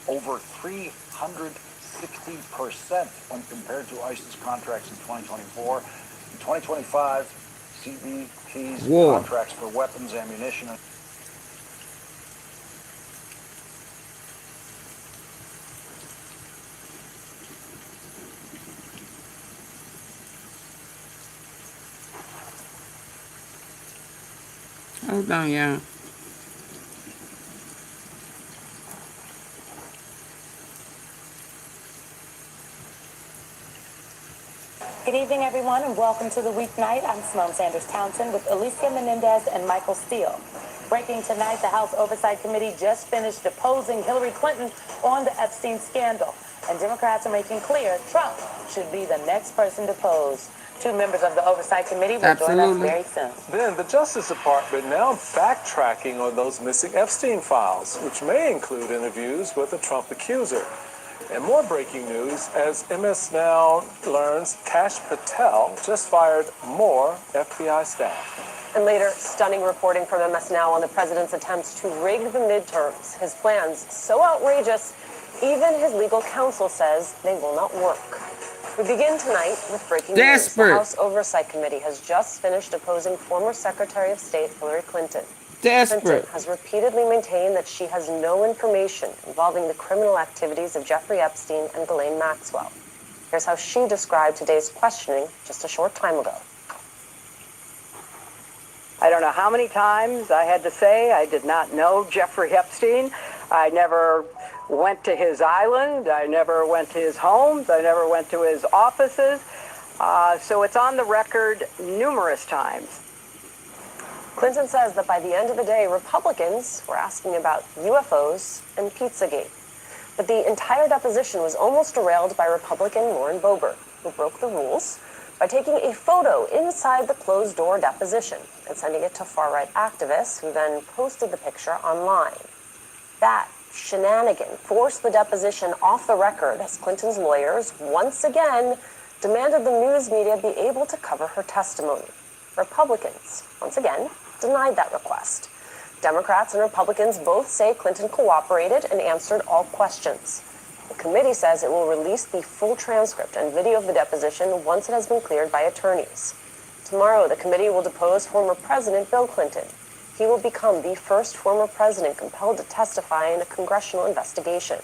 over 360% when compared to ICE's contracts in 2024. In 2025, CBP's contracts for weapons, ammunition, and Hold on, y'all. Good evening, everyone, and welcome to the weeknight. I'm Simone Sanders Townsend with Alicia Menendez and Michael Steele. Breaking tonight, the House Oversight Committee just finished deposing Hillary Clinton on the Epstein scandal. And Democrats are making clear Trump should be the next person deposed. Two members of the Oversight Committee will join us very soon. Then the Justice Department now backtracking on those missing Epstein files, which may include interviews with a Trump accuser. And more breaking news as MS Now learns Kash Patel just fired more FBI staff. And later, stunning reporting from MS Now on the president's attempts to rig the midterms. His plans so outrageous, even his legal counsel says they will not work. We begin tonight with breaking news. The House Oversight Committee has just finished deposing former Secretary of State Hillary Clinton. Clinton has repeatedly maintained that she has no information involving the criminal activities of Jeffrey Epstein and Ghislaine Maxwell. Here's how she described today's questioning just a short time ago. I don't know how many times I had to say I did not know Jeffrey Epstein. I never went to his island. I never went to his homes. I never went to his offices. So it's on the record numerous times. Clinton says that by the end of the day, Republicans were asking about UFOs and Pizzagate. But the entire deposition was almost derailed by Republican Lauren Boebert, who broke the rules by taking a photo inside the closed-door deposition and sending it to far-right activists, who then posted the picture online. That shenanigan forced the deposition off the record as Clinton's lawyers once again demanded the news media be able to cover her testimony. Republicans, once again, denied that request. Democrats and Republicans both say Clinton cooperated and answered all questions. The committee says it will release the full transcript and video of the deposition once it has been cleared by attorneys. Tomorrow, the committee will depose former President Bill Clinton. He will become the first former president compelled to testify in a congressional investigation.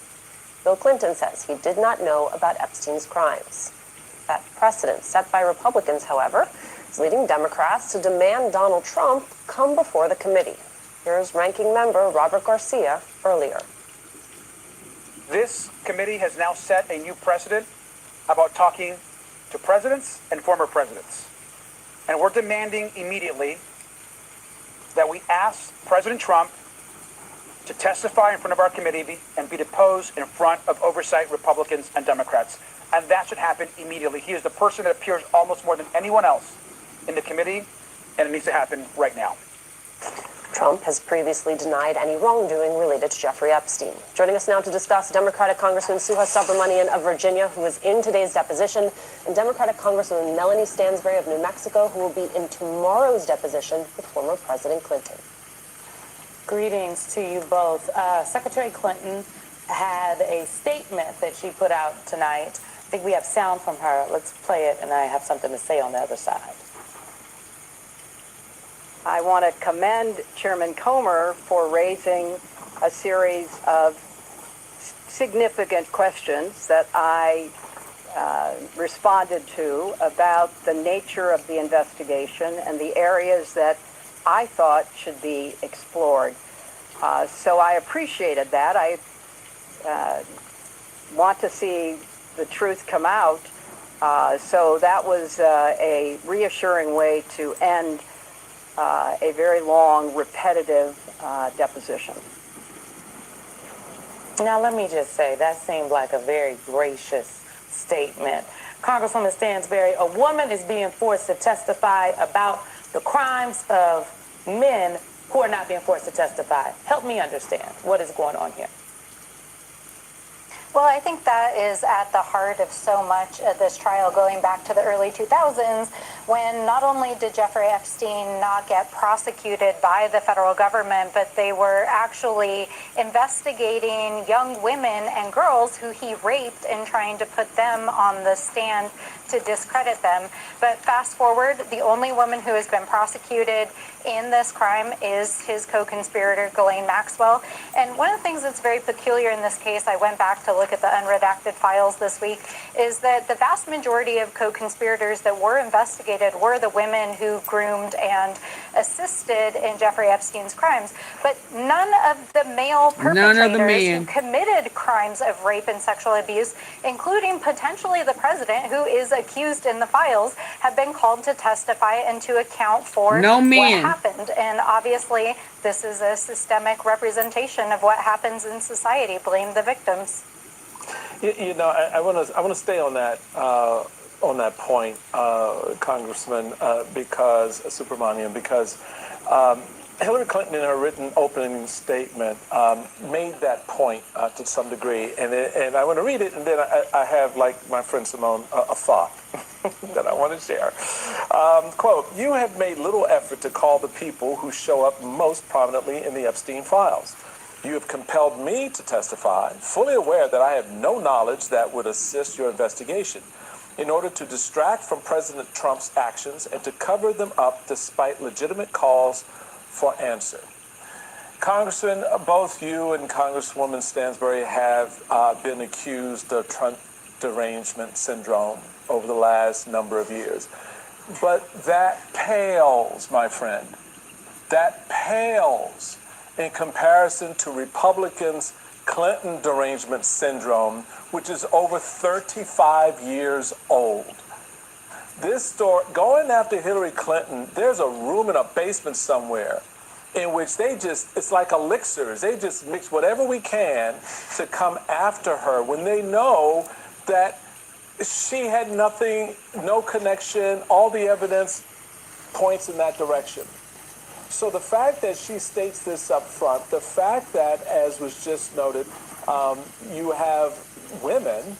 Bill Clinton says he did not know about Epstein's crimes. That precedent set by Republicans, however, is leading Democrats to demand Donald Trump come before the committee. Here's Ranking Member Robert Garcia earlier. This committee has now set a new precedent about talking to presidents and former presidents. And we're demanding immediately that we ask President Trump to testify in front of our committee and be deposed in front of oversight Republicans and Democrats. And that should happen immediately. He is the person that appears almost more than anyone else in the committee, and it needs to happen right now. Trump has previously denied any wrongdoing related to Jeffrey Epstein. Joining us now to discuss, Democratic Congressman Suha Subramanian of Virginia, who is in today's deposition, and Democratic Congresswoman Melanie Stansbury of New Mexico, who will be in tomorrow's deposition with former President Clinton. Greetings to you both. Secretary Clinton had a statement that she put out tonight. I think we have sound from her. Let's play it, and I have something to say on the other side. I want to commend Chairman Comer for raising a series of significant questions that I responded to about the nature of the investigation and the areas that I thought should be explored. So I appreciated that. I want to see the truth come out. So that was a reassuring way to end a very long, repetitive deposition. Now, let me just say, that seemed like a very gracious statement. Congresswoman Stansbury, a woman is being forced to testify about the crimes of men who are not being forced to testify. Help me understand what is going on here. Well, I think that is at the heart of so much of this trial, going back to the early 2000s, when not only did Jeffrey Epstein not get prosecuted by the federal government, but they were actually investigating young women and girls who he raped and trying to put them on the stand to discredit them. But fast forward, the only woman who has been prosecuted in this crime is his co-conspirator, Ghislaine Maxwell. And one of the things that's very peculiar in this case, I went back to look at the unredacted files this week, is that the vast majority of co-conspirators that were investigated were the women who groomed and assisted in Jeffrey Epstein's crimes. But none of the male perpetrators who committed crimes of rape and sexual abuse, including potentially the president, who is accused in the files, have been called to testify and to account for what happened. And obviously, this is a systemic representation of what happens in society. Blame the victims. You know, I want to stay on that point, Congressman, because Subramanian, because Hillary Clinton, in her written opening statement, made that point to some degree, and I want to read it, and then I have, like my friend Simone, a thought that I want to share. Quote, "You have made little effort to call the people who show up most prominently in the Epstein files. You have compelled me to testify, fully aware that I have no knowledge that would assist your investigation, in order to distract from President Trump's actions and to cover them up despite legitimate calls for answer." Congressman, both you and Congresswoman Stansbury have been accused of Trump derangement syndrome over the last number of years. But that pales, my friend, that pales in comparison to Republicans' Clinton derangement syndrome, which is over 35 years old. This story, going after Hillary Clinton, there's a room in a basement somewhere in which it's like elixirs. They just mix whatever we can to come after her when they know that she had nothing, no connection, all the evidence points in that direction. So the fact that she states this up front, the fact that, as was just noted, you have women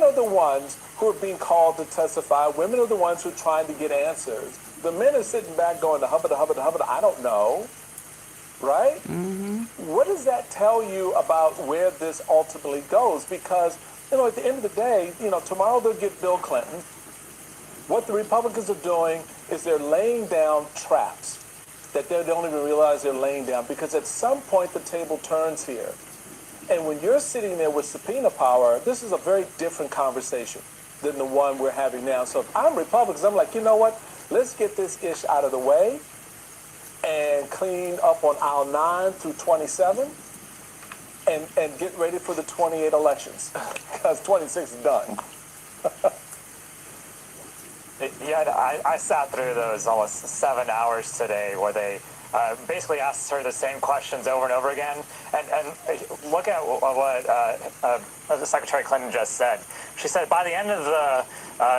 are the ones who are being called to testify. Women are the ones who are trying to get answers. The men are sitting back going, hubbard, I don't know, right? Mm-hmm. What does that tell you about where this ultimately goes? Because, at the end of the day, tomorrow they'll get Bill Clinton. What the Republicans are doing is they're laying down traps that they don't even realize they're laying down, because at some point the table turns here. And when you're sitting there with subpoena power, this is a very different conversation than the one we're having now. So if I'm Republicans, I'm like, you know what? Let's get this ish out of the way and clean up on aisle 9 through 27 and get ready for the 28 elections, because 26 is done. Yeah, I sat through those almost 7 hours today where they basically asked her the same questions over and over again. And look at what Secretary Clinton just said. She said by the end of the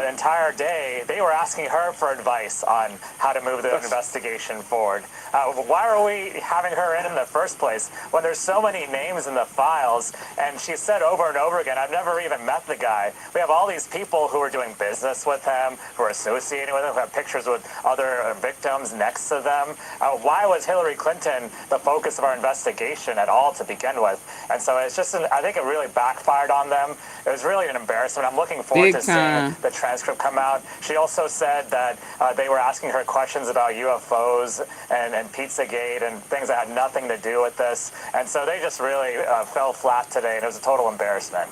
entire day, they were asking her for advice on how to move the investigation forward. Why are we having her in the first place when there's so many names in the files? And she said over and over again, I've never even met the guy. We have all these people who are doing business with him, who are associated with him, who have pictures with other victims next to them. Why was Hillary Clinton the focus of our investigation at all to begin with? And so it's just, I think it really backfired on them. It was really an embarrassment. I'm looking forward to seeing the transcript come out. She also said that they were asking her questions about UFOs and Pizzagate and things that had nothing to do with this. And so they just really fell flat today, and it was a total embarrassment.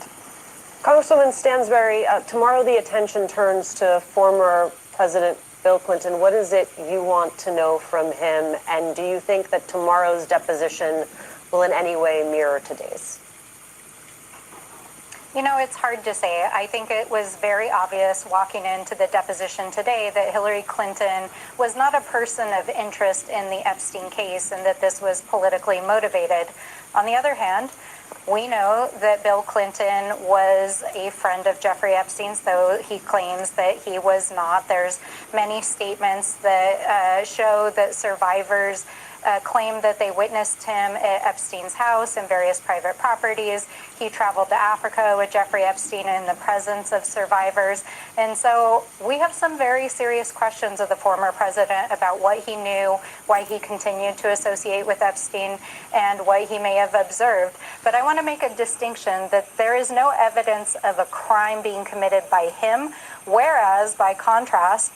Congresswoman Stansbury, tomorrow the attention turns to former President Bill Clinton. What is it you want to know from him? And do you think that tomorrow's deposition will in any way mirror today's? It's hard to say. I think it was very obvious walking into the deposition today that Hillary Clinton was not a person of interest in the Epstein case and that this was politically motivated. On the other hand, we know that Bill Clinton was a friend of Jeffrey Epstein's, though he claims that he was not. There's many statements that show that survivors claimed that they witnessed him at Epstein's house and various private properties. He traveled to Africa with Jeffrey Epstein in the presence of survivors. And so we have some very serious questions of the former president about what he knew, why he continued to associate with Epstein, and what he may have observed. But I want to make a distinction that there is no evidence of a crime being committed by him, whereas, by contrast,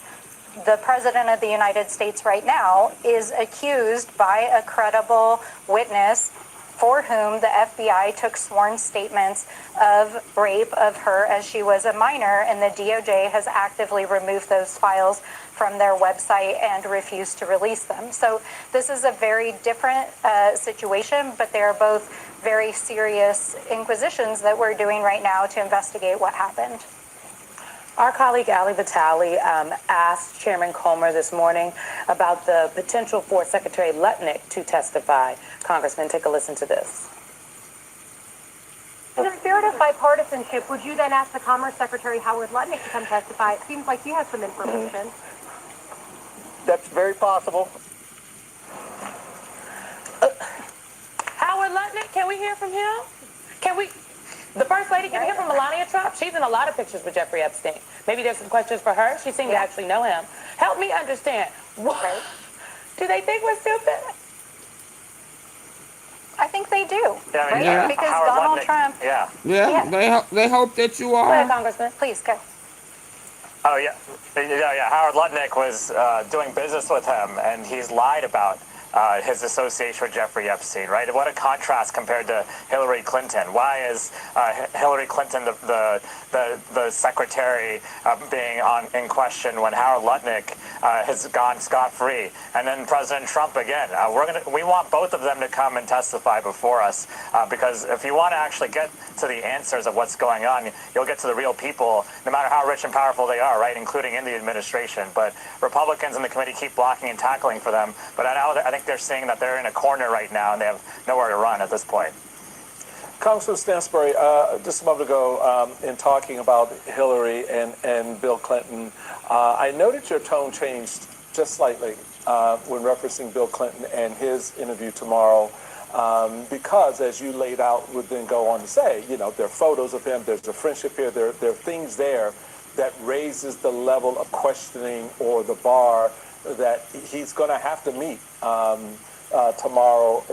the President of the United States right now is accused by a credible witness for whom the FBI took sworn statements of rape of her as she was a minor, and the DOJ has actively removed those files from their website and refused to release them. So this is a very different situation, but they are both very serious inquisitions that we're doing right now to investigate what happened. Our colleague Ali Vitale asked Chairman Comer this morning about the potential for Secretary Lutnick to testify. Congressman, take a listen to this. In the spirit of bipartisanship, would you then ask the Commerce Secretary Howard Lutnick to come testify? It seems like he has some information. That's very possible. Howard Lutnick, can we hear from him? Can we? The First Lady, can we hear from Melania Trump? She's in a lot of pictures with Jeffrey Epstein. Maybe there's some questions for her. She seemed to actually know him. Help me understand. What? Do they think we're stupid? I think they do. Yeah, I mean, right? Because Howard Donald Lutnick, Trump. Yeah, they hope that you are. Go ahead, Congressman. Please go. Oh, yeah. Howard Lutnick was doing business with him, and he's lied about his association with Jeffrey Epstein, right? What a contrast compared to Hillary Clinton. Why is Hillary Clinton the secretary being in question when Howard Lutnick has gone scot-free? And then President Trump again. We want both of them to come and testify before us because if you want to actually get to the answers of what's going on, you'll get to the real people, no matter how rich and powerful they are, right? Including in the administration. But Republicans in the committee keep blocking and tackling for them. But I think they're seeing that they're in a corner right now and they have nowhere to run at this point. Congressman Stansbury, just a moment ago, in talking about Hillary and Bill Clinton, I noted your tone changed just slightly when referencing Bill Clinton and his interview tomorrow, because as you laid out, would then go on to say, there are photos of him, there's a friendship here, there are things there that raises the level of questioning or the bar that he's going to have to meet tomorrow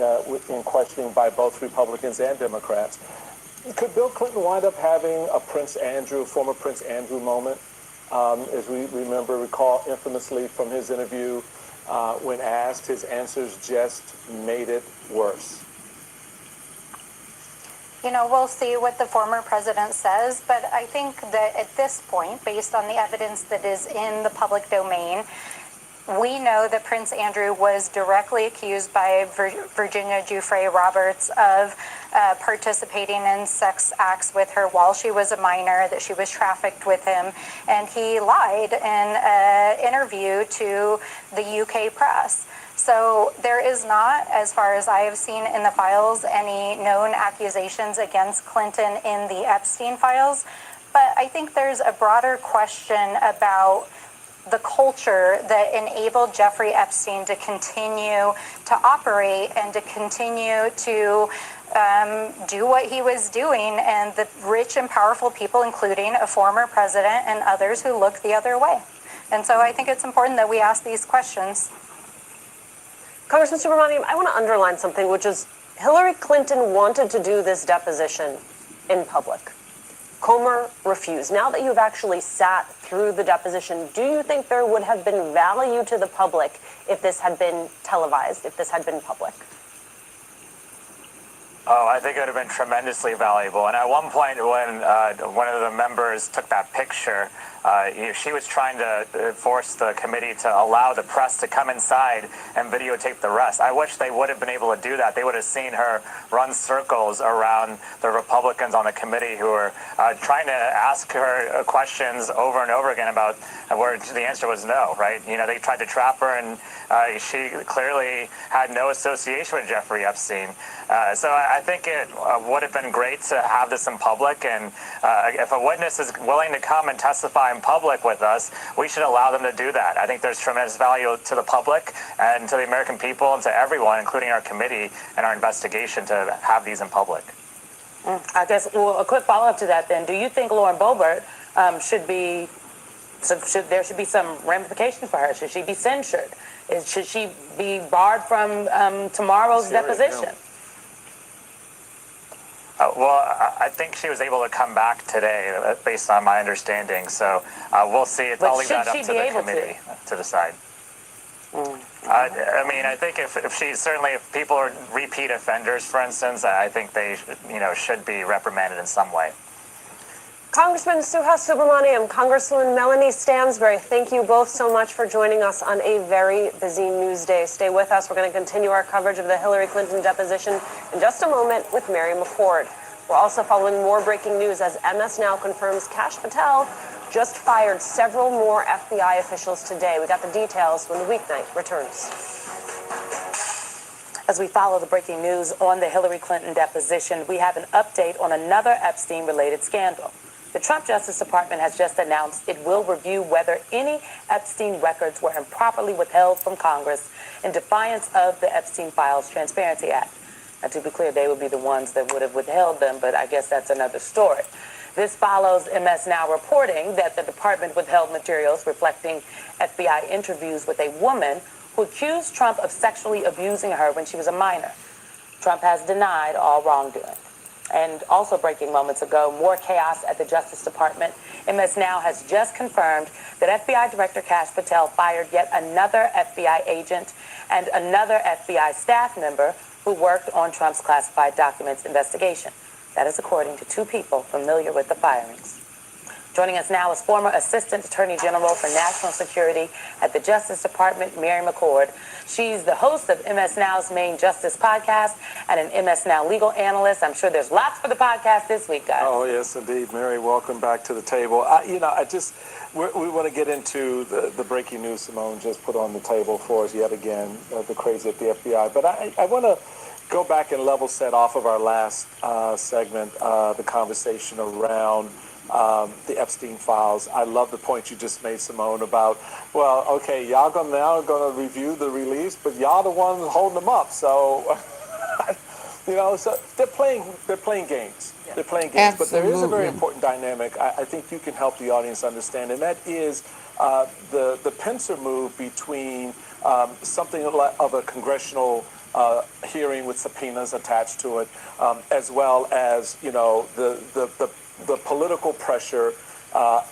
in questioning by both Republicans and Democrats. Could Bill Clinton wind up having a former Prince Andrew moment, as we recall infamously from his interview when asked, his answers just made it worse? We'll see what the former president says, but I think that at this point, based on the evidence that is in the public domain, we know that Prince Andrew was directly accused by Virginia Giuffre Roberts of participating in sex acts with her while she was a minor, that she was trafficked with him, and he lied in an interview to the UK press. So there is not, as far as I have seen in the files, any known accusations against Clinton in the Epstein files, but I think there's a broader question about the culture that enabled Jeffrey Epstein to continue to operate and to continue to do what he was doing, and the rich and powerful people, including a former president and others who look the other way. And so I think it's important that we ask these questions. Congressman Subramanian, I want to underline something, which is Hillary Clinton wanted to do this deposition in public. Comer refused. Now that you've actually sat through the deposition, do you think there would have been value to the public if this had been televised, if this had been public? Oh, I think it would have been tremendously valuable. And at one point when one of the members took that picture, she was trying to force the committee to allow the press to come inside and videotape the rest. I wish they would have been able to do that. They would have seen her run circles around the Republicans on the committee who were trying to ask her questions over and over again about where the answer was no, right? They tried to trap her, and she clearly had no association with Jeffrey Epstein. So I think it would have been great to have this in public, and if a witness is willing to come and testify time public with us, we should allow them to do that. I think there's tremendous value to the public and to the American people and to everyone, including our committee and our investigation, to have these in public. I guess, well, a quick follow-up to that then. Do you think Lauren Boebert there should be some ramifications for her? Should she be censured? Should she be barred from tomorrow's deposition? Well, I think she was able to come back today, based on my understanding. So we'll see. I'll leave that up to the committee to decide. I mean, I think if people are repeat offenders, for instance, I think they should be reprimanded in some way. Congressman Suhas Subramaniam, Congresswoman Melanie Stansbury, thank you both so much for joining us on a very busy news day. Stay with us. We're going to continue our coverage of the Hillary Clinton deposition in just a moment with Mary McCord. We're also following more breaking news as MS Now confirms Kash Patel just fired several more FBI officials today. We got the details when the weeknight returns. As we follow the breaking news on the Hillary Clinton deposition, we have an update on another Epstein-related scandal. The Trump Justice Department has just announced it will review whether any Epstein records were improperly withheld from Congress in defiance of the Epstein Files Transparency Act. Now, to be clear, they would be the ones that would have withheld them, but I guess that's another story. This follows MS Now reporting that the department withheld materials reflecting FBI interviews with a woman who accused Trump of sexually abusing her when she was a minor. Trump has denied all wrongdoing. And also breaking moments ago, more chaos at the Justice Department. MS Now has just confirmed that FBI Director Kash Patel fired yet another FBI agent and another FBI staff member who worked on Trump's classified documents investigation. That is according to two people familiar with the firings. Joining us now is former Assistant Attorney General for National Security at the Justice Department, Mary McCord. She's the host of MS Now's Main Justice podcast and an MS Now legal analyst. I'm sure there's lots for the podcast this week, guys. Oh, yes, indeed. Mary, welcome back to the table. We want to get into the breaking news Simone just put on the table for us yet again, the crazy at the FBI. But I want to go back and level set off of our last segment, the conversation around the Epstein files. I love the point you just made, Simone, about, well, okay, y'all now going to review the release, but y'all the ones holding them up. So, so they're playing games. Yeah. They're playing games. Absolutely. But there is a very important dynamic I think you can help the audience understand, and that is the pincer move between something of a congressional hearing with subpoenas attached to it, as well as, the political pressure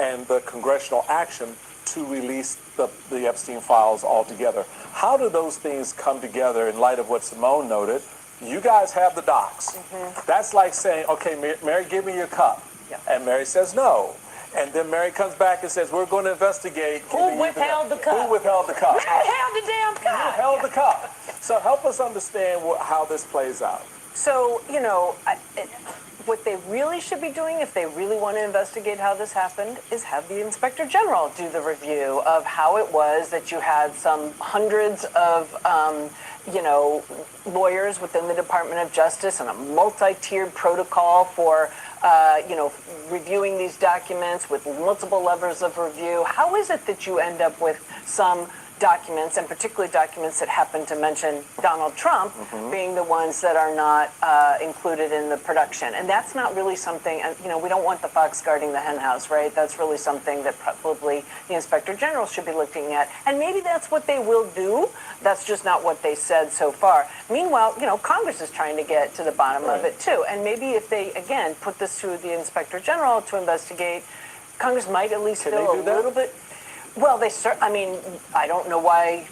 and the congressional action to release the Epstein files altogether. How do those things come together in light of what Simone noted? You guys have the docs. Mm-hmm. That's like saying, okay, Mary, give me your cup. Yeah. And Mary says no. And then Mary comes back and says, we're going to investigate. Who withheld the cup? Who withheld the cup? Who withheld the damn cup? Who withheld the cup? So help us understand how this plays out. So, what they really should be doing, if they really want to investigate how this happened, is have the Inspector General do the review of how it was that you had some hundreds of, lawyers within the Department of Justice and a multi-tiered protocol for, reviewing these documents with multiple levels of review. How is it that you end up with some documents, and particularly documents that happen to mention Donald Trump, being the ones that are not included in the production? And that's not really something, we don't want the fox guarding the hen house, right? That's really something that probably the Inspector General should be looking at. And maybe that's what they will do. That's just not what they said so far. Meanwhile, Congress is trying to get to the bottom of it too. And maybe if they, again, put this to the Inspector General to investigate, Congress might at least feel a little bit. Well, I don't know why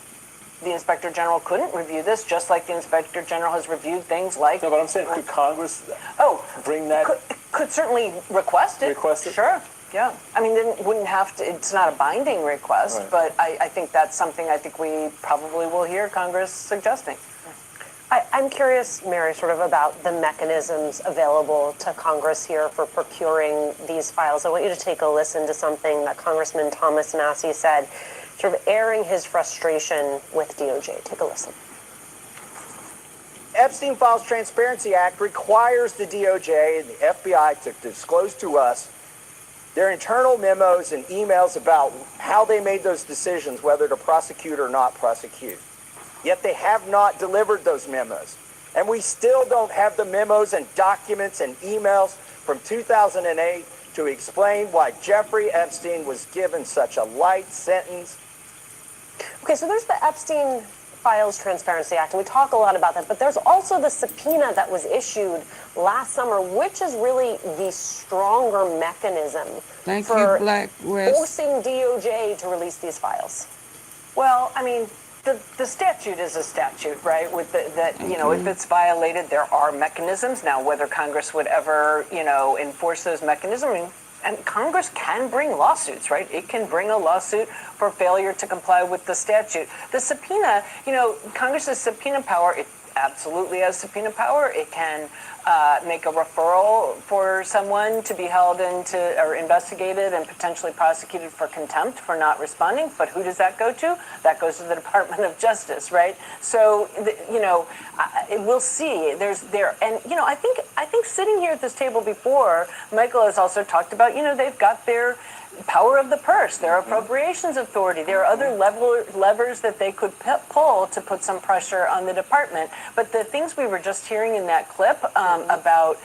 the Inspector General couldn't review this, just like the Inspector General has reviewed things like... No, but I'm saying, could Congress bring that... Could certainly request it. Request it? Sure, yeah. Then wouldn't have to... It's not a binding request, right. But I think that's something I think we probably will hear Congress suggesting. I'm curious, Mary, sort of about the mechanisms available to Congress here for procuring these files. I want you to take a listen to something that Congressman Thomas Massie said, sort of airing his frustration with DOJ. Take a listen. Epstein Files Transparency Act requires the DOJ and the FBI to disclose to us Their internal memos and emails about how they made those decisions, whether to prosecute or not prosecute. Yet they have not delivered those memos. And we still don't have the memos and documents and emails from 2008 to explain why Jeffrey Epstein was given such a light sentence. Okay, so there's the Epstein Files Transparency Act, and we talk a lot about that, but there's also the subpoena that was issued last summer, which is really the stronger mechanism for forcing DOJ to release these files. Well, I mean, the statute is a statute, right? With that, you know, if it's violated, there are mechanisms. Now, whether Congress would ever, you know, enforce those mechanisms, and Congress can bring lawsuits, right? It can bring a lawsuit for failure to comply with the statute. The subpoena, you know, Congress's subpoena power, it absolutely has subpoena power. It can make a referral for someone to be held into or investigated and potentially prosecuted for contempt for not responding. But who does that go to? That goes to the Department of Justice, right? So, you know, we'll see. And you know, I think sitting here at this table before, Michael has also talked about, you know, they've got their power of the purse, their appropriations authority. There are other levers that they could pull to put some pressure on the department. But the things we were just hearing in that clip about,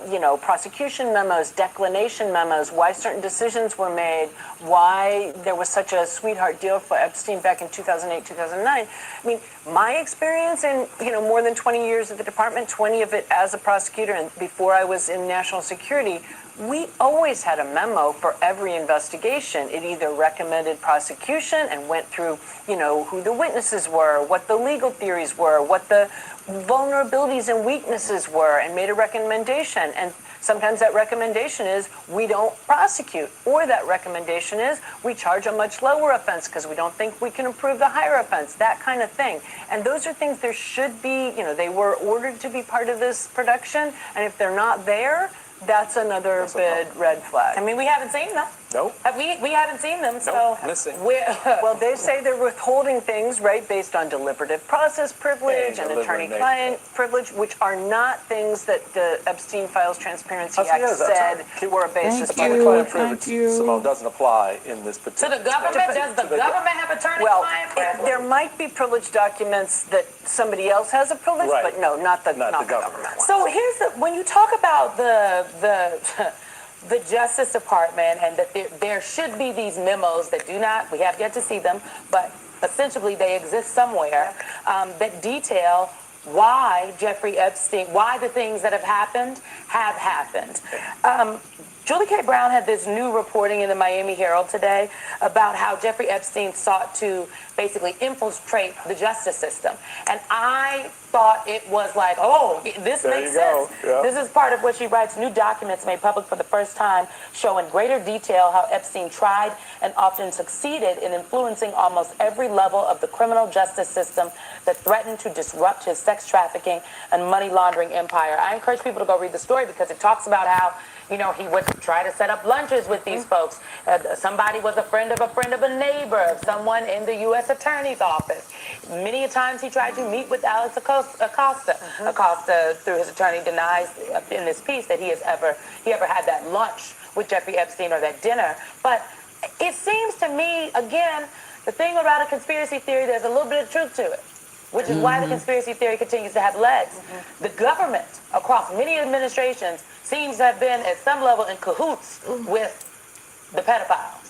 you know, prosecution memos, declination memos, why certain decisions were made, why there was such a sweetheart deal for Epstein back in 2008, 2009. I mean, my experience in, you know, more than 20 years at the department, 20 of it as a prosecutor and before I was in national security, we always had a memo for every investigation. It either recommended prosecution and went through, you know, who the witnesses were, what the legal theories were, what the vulnerabilities and weaknesses were, and made a recommendation. And sometimes that recommendation is we don't prosecute, or that recommendation is we charge a much lower offense because we don't think we can improve the higher offense, that kind of thing. And those are things there should be, you know, they were ordered to be part of this production, and if they're not there, that's another big red flag. I mean, we haven't seen them. Nope. We haven't seen them, nope. so Missing. Well, they say they're withholding things, right, based on deliberative process privilege and attorney-client privilege, which are not things that the Epstein Files Transparency Act said were a basis for attorney-client privilege. Simone, doesn't apply in this particular. To the government, does the government have attorney-client privilege? There might be privileged documents that somebody else has a privilege, right. but no, not the government one. So here's when you talk about the Justice Department and that there should be these memos that do not, we have yet to see them, but essentially they exist somewhere, that detail why Jeffrey Epstein, why the things that have happened. Julie K. Brown had this new reporting in the Miami Herald today about how Jeffrey Epstein sought to basically infiltrate the justice system. And I thought it was like, oh, this makes sense. Yeah. This is part of what she writes. New documents made public for the first time show in greater detail how Epstein tried and often succeeded in influencing almost every level of the criminal justice system that threatened to disrupt his sex trafficking and money laundering empire. I encourage people to go read the story because it talks about how, you know, he would try to set up lunches with these folks. Somebody was a friend of a neighbor, of someone in the U.S. Attorney's office. Many a times he tried to meet with Alex Acosta. Acosta, through his attorney, denies in this piece that he ever had that lunch with Jeffrey Epstein or that dinner. But it seems to me, again, the thing about a conspiracy theory, there's a little bit of truth to it, which is why the conspiracy theory continues to have legs. The government, across many administrations, seems to have been at some level in cahoots with the pedophiles.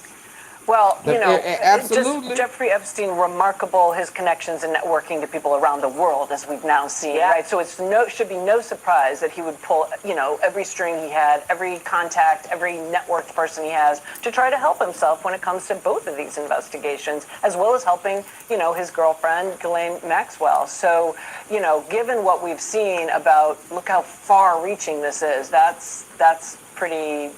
Well, you know, absolutely. Just Jeffrey Epstein, remarkable, his connections and networking to people around the world, as we've now seen, right? So it's should be no surprise that he would pull, you know, every string he had, every contact, every networked person he has to try to help himself when it comes to both of these investigations, as well as helping, you know, his girlfriend, Ghislaine Maxwell. So, you know, given what we've seen about, look how far-reaching this is, that's pretty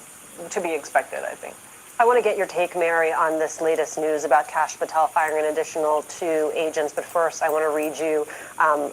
to be expected, I think. I want to get your take, Mary, on this latest news about Kash Patel firing an additional 2 agents. But first, I want to read you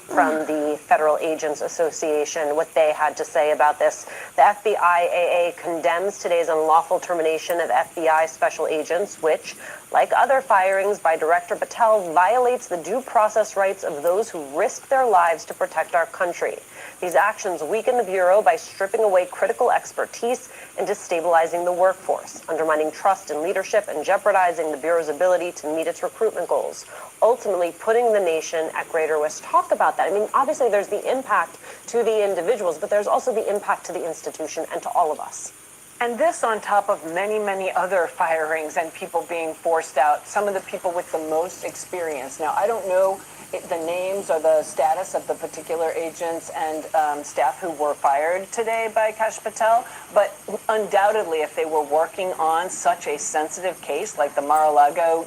from the Federal Agents Association what they had to say about this. The FBIAA condemns today's unlawful termination of FBI special agents, which, like other firings by Director Patel, violates the due process rights of those who risk their lives to protect our country. These actions weaken the Bureau by stripping away critical expertise and destabilizing the workforce, undermining trust in leadership and jeopardizing the Bureau's ability to meet its recruitment goals, ultimately putting the nation at greater risk. Talk about that. I mean, obviously there's the impact to the individuals, but there's also the impact to the institution and to all of us. And this on top of many, many other firings and people being forced out, some of the people with the most experience. Now, I don't know the names or the status of the particular agents and staff who were fired today by Kash Patel, but undoubtedly if they were working on such a sensitive case like the Mar-a-Lago,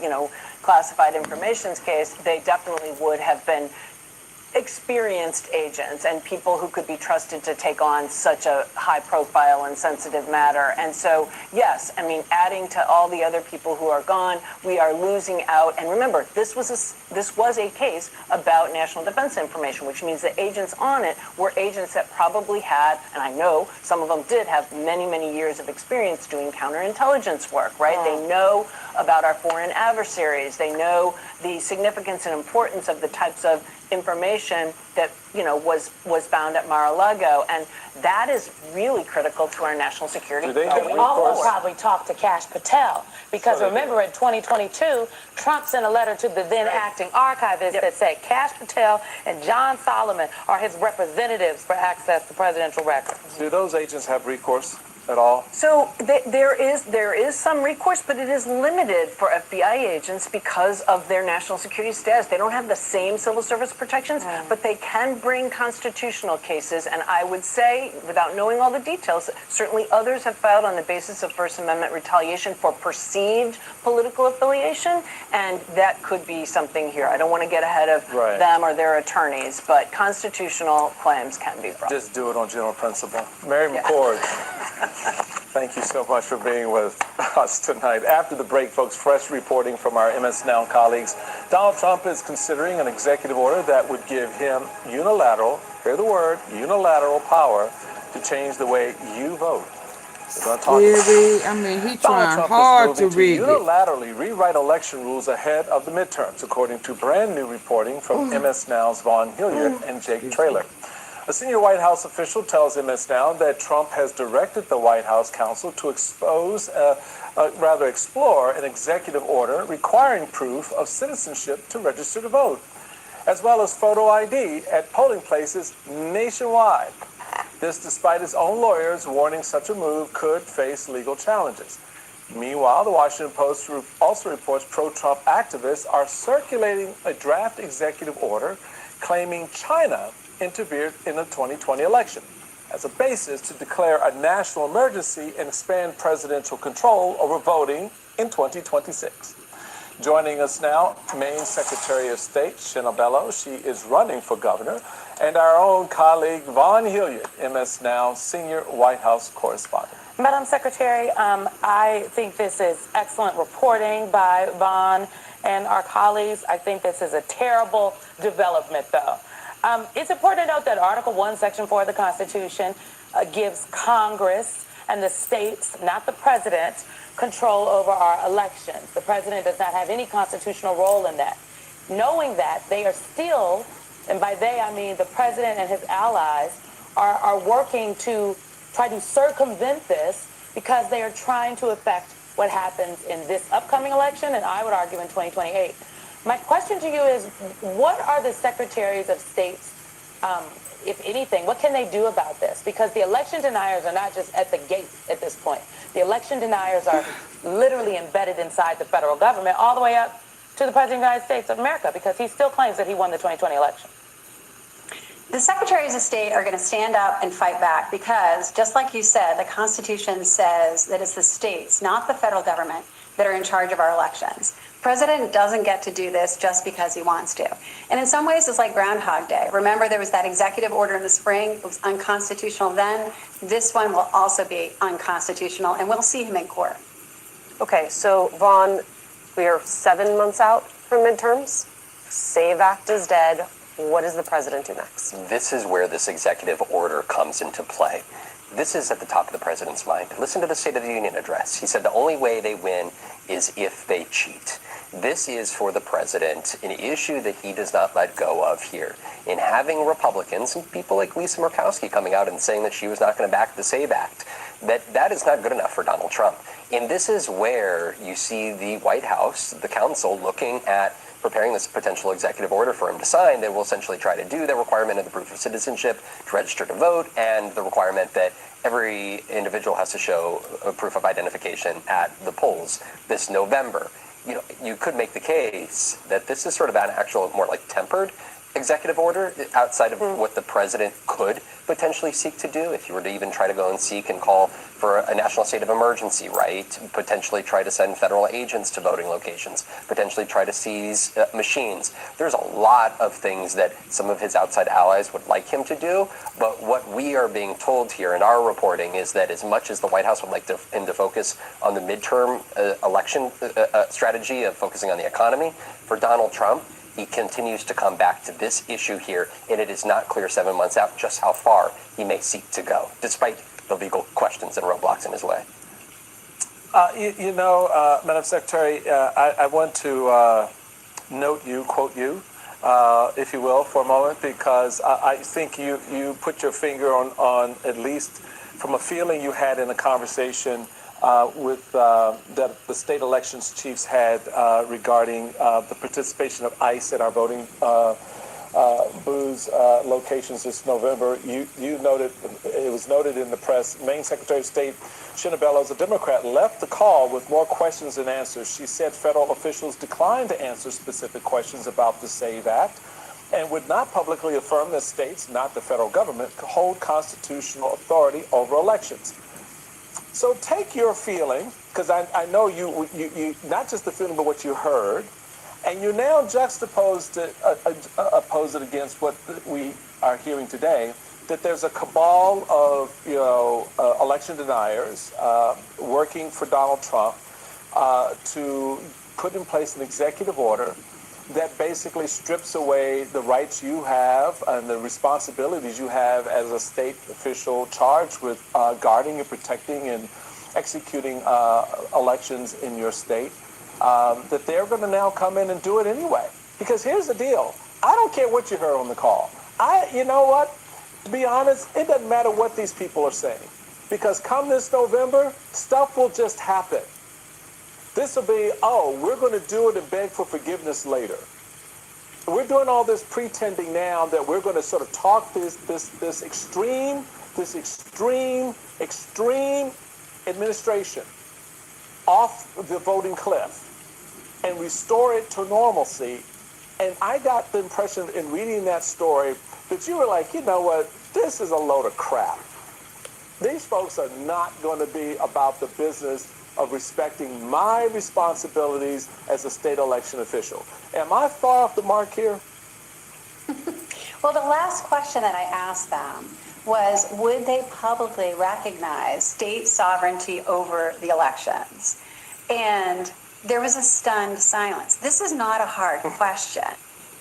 classified information case, they definitely would have been experienced agents and people who could be trusted to take on such a high profile and sensitive matter. And so, yes, I mean, adding to all the other people who are gone, we are losing out. And remember, this was a case about national defense information, which means the agents on it were agents that probably had, and I know some of them did have many, many years of experience doing counterintelligence work, right? They know about our foreign adversaries. They know the significance and importance of the types of information that was found at Mar-a-Lago, and that is really critical to our national security. We also probably talked to Kash Patel because remember in 2022, Trump sent a letter to the then acting archivist that said Kash Patel and John Solomon are his representatives for access to presidential records. Do those agents have recourse at all? So there is some recourse, but it is limited for FBI agents because of their national security status. They don't have the same civil service protections, but they can bring constitutional cases. And I would say, without knowing all the details, certainly others have filed on the basis of First Amendment retaliation for perceived political affiliation, and that could be something here. I don't want to get ahead of them or their attorneys, but constitutional claims can be brought. Just do it on general principle. Mary McCord. Thank you so much for being with us tonight. After the break, folks, fresh reporting from our MS Now colleagues. Donald Trump is considering an executive order that would give him unilateral, hear the word, unilateral power to change the way you vote. We're going to talk he's trying hard to read it. Unilaterally rewrite election rules ahead of the midterms, according to brand new reporting from MS Now's Vaughn Hilliard and Jake Traylor. A senior White House official tells MS Now that Trump has directed the White House counsel to explore an executive order requiring proof of citizenship to register to vote, as well as photo ID at polling places nationwide. This despite his own lawyers warning such a move could face legal challenges. Meanwhile, the Washington Post also reports pro-Trump activists are circulating a draft executive order claiming China interfered in the 2020 election as a basis to declare a national emergency and expand presidential control over voting in 2026. Joining us now, Maine Secretary of State Shinna Bello. She is running for governor, and our own colleague Vaughn Hilliard, MS Now senior White House correspondent. Madam Secretary, I think this is excellent reporting by Vaughn and our colleagues. I think this is a terrible development, though. It's important to note that Article 1, Section 4 of the Constitution gives Congress and the states, not the president, control over our elections. The president does not have any constitutional role in that. Knowing that, they are still, and by they I mean the president and his allies, are working to try to circumvent this because they are trying to affect what happens in this upcoming election, and I would argue in 2028. My question to you is, what are the secretaries of states, if anything, what can they do about this? Because the election deniers are not just at the gate at this point. The election deniers are literally embedded inside the federal government all the way up to the President of the United States of America, because he still claims that he won the 2020 election. The secretaries of state are going to stand up and fight back because, just like you said, the Constitution says that it's the states, not the federal government, that are in charge of our elections. The president doesn't get to do this just because he wants to. And in some ways, it's like Groundhog Day. Remember, there was that executive order in the spring. It was unconstitutional then. This one will also be unconstitutional, and we'll see him in court. Okay, so Vaughn, we are 7 months out from midterms. SAVE Act is dead. What does the president do next? This is where this executive order comes into play. This is at the top of the president's mind. Listen to the State of the Union address. He said the only way they win is if they cheat. This is for the president an issue that he does not let go of here. In having Republicans and people like Lisa Murkowski coming out and saying that she was not going to back the SAVE Act, that is not good enough for Donald Trump. And this is where you see the White House, the council, looking at preparing this potential executive order for him to sign that will essentially try to do the requirement of the proof of citizenship to register to vote and the requirement that every individual has to show a proof of identification at the polls this November. You know, you could make the case that this is sort of an actual more like tempered executive order outside of what the president could potentially seek to do if you were to even try to go and seek and call for a national state of emergency, right? Potentially try to send federal agents to voting locations, potentially try to seize machines. There's a lot of things that some of his outside allies would like him to do, but what we are being told here in our reporting is that as much as the White House would like him to focus on the midterm election strategy of focusing on the economy, for Donald Trump, he continues to come back to this issue here, and it is not clear 7 months out just how far he may seek to go, despite the legal questions and roadblocks in his way. Madam Secretary, I want to quote you, if you will, for a moment, because I think you put your finger on at least from a feeling you had in a conversation with that the state elections chiefs had regarding the participation of ICE at our voting booths locations this November. You noted, it was noted in the press, Maine Secretary of State Shinna Bellows, a Democrat, left the call with more questions than answers. She said federal officials declined to answer specific questions about the SAVE Act and would not publicly affirm that states, not the federal government, hold constitutional authority over elections. So take your feeling, because I know you not just the feeling, but what you heard, and you now juxtapose it against what we are hearing today, that there's a cabal of election deniers working for Donald Trump to put in place an executive order that basically strips away the rights you have and the responsibilities you have as a state official charged with guarding and protecting and executing elections in your state, that they're going to now come in and do it anyway. Because here's the deal. I don't care what you heard on the call. You know what? To be honest, it doesn't matter what these people are saying. Because come this November, stuff will just happen. This will be, we're going to do it and beg for forgiveness later. We're doing all this pretending now that we're going to sort of talk this extreme administration off the voting cliff and restore it to normalcy. And I got the impression in reading that story that you were like, you know what, this is a load of crap. These folks are not going to be about the business of respecting my responsibilities as a state election official. Am I far off the mark here? Well, the last question that I asked them was, would they publicly recognize state sovereignty over the elections? And there was a stunned silence. This is not a hard question.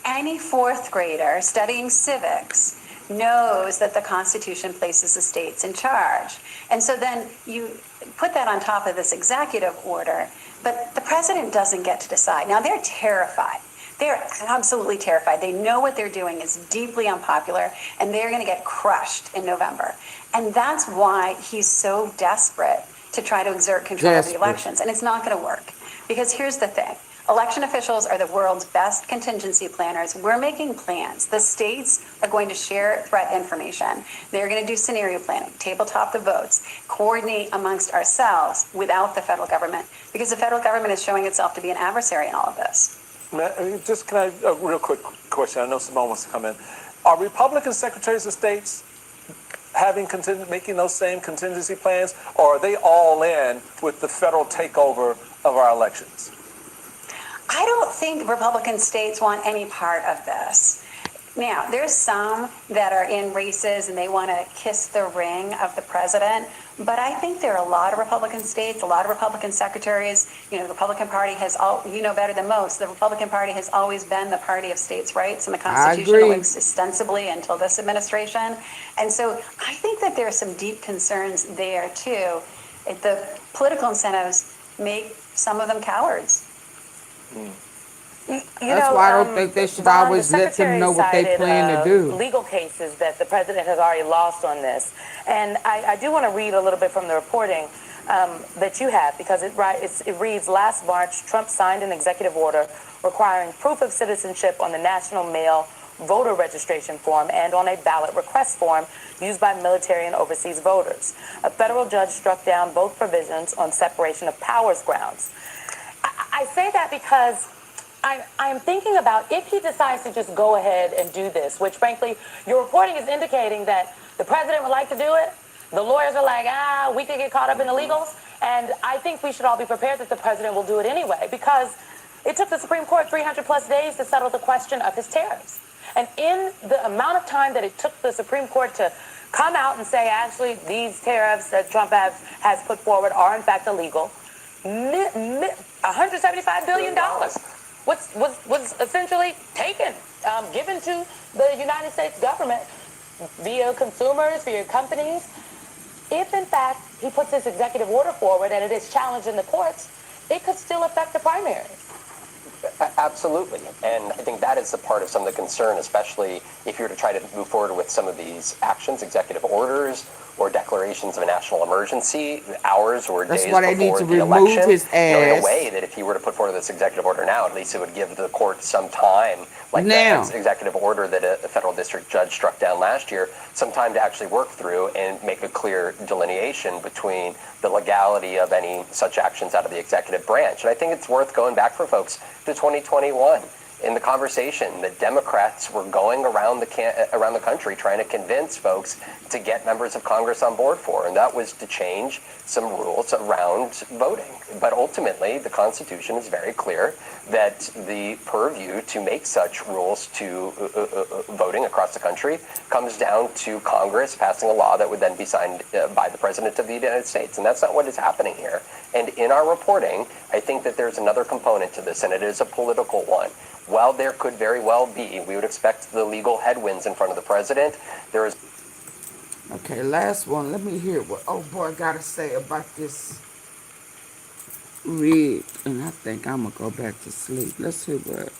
Any fourth grader studying civics knows that the Constitution places the states in charge. And so then you put that on top of this executive order, but the president doesn't get to decide. Now, they're terrified. They're absolutely terrified. They know what they're doing is deeply unpopular, and they're going to get crushed in November. And that's why he's so desperate to try to exert control of the elections. And it's not going to work. Because here's the thing. Election officials are the world's best contingency planners. We're making plans. The states are going to share threat information. They're going to do scenario planning, tabletop the votes, coordinate amongst ourselves without the federal government, because the federal government is showing itself to be an adversary in all of this. Just can I, a real quick question. I know Simone wants to come in. Are Republican secretaries of states making those same contingency plans, or are they all in with the federal takeover of our elections? I don't think Republican states want any part of this. Now, there's some that are in races and they want to kiss the ring of the president, but I think there are a lot of Republican states, a lot of Republican secretaries. You know, the Republican Party has you know better than most, the Republican Party has always been the party of states' rights and the Constitution, at least ostensibly until this administration. And so I think that there are some deep concerns there too. The political incentives make some of them cowards. That's why I don't think they should always let them know what they plan to do. Legal cases that the president has already lost on this. And I do want to read a little bit from the reporting that you have, because it reads, last March, Trump signed an executive order requiring proof of citizenship on the National Mail Voter Registration Form and on a ballot request form used by military and overseas voters. A federal judge struck down both provisions on separation of powers grounds. I say that because I'm thinking about if he decides to just go ahead and do this, which frankly, your reporting is indicating that the president would like to do it. The lawyers are like, we could get caught up in the legals. And I think we should all be prepared that the president will do it anyway, because it took the Supreme Court 300 plus days to settle the question of his tariffs. And in the amount of time that it took the Supreme Court to come out and say, actually, these tariffs that Trump has put forward are in fact illegal, $175 billion. Was essentially taken, given to the United States government via consumers, via companies. If, in fact, he puts this executive order forward and it is challenged in the courts, it could still affect the primaries. Absolutely. And I think that is the part of some of the concern, especially if you're to try to move forward with some of these actions, executive orders, or declarations of a national emergency, hours or days before the election. His ass. In a way that if he were to put forward this executive order now, at least it would give the court some time, like the executive order that a federal district judge struck down last year, some time to actually work through and make a clear delineation between the legality of any such actions out of the executive branch. And I think it's worth going back for folks to 2021. In the conversation, the Democrats were going around the country trying to convince folks to get members of Congress on board for, and that was to change some rules around voting. But ultimately, the Constitution is very clear that the purview to make such rules to voting across the country comes down to Congress passing a law that would then be signed by the President of the United States, and that's not what is happening here. And in our reporting, I think that there's another component to this, and it is a political one. While there could very well be, we would expect the legal headwinds in front of the president, there is... Okay, last one. Let me hear what old boy got to say about this rig. And I think I'm going to go back to sleep. Let's hear what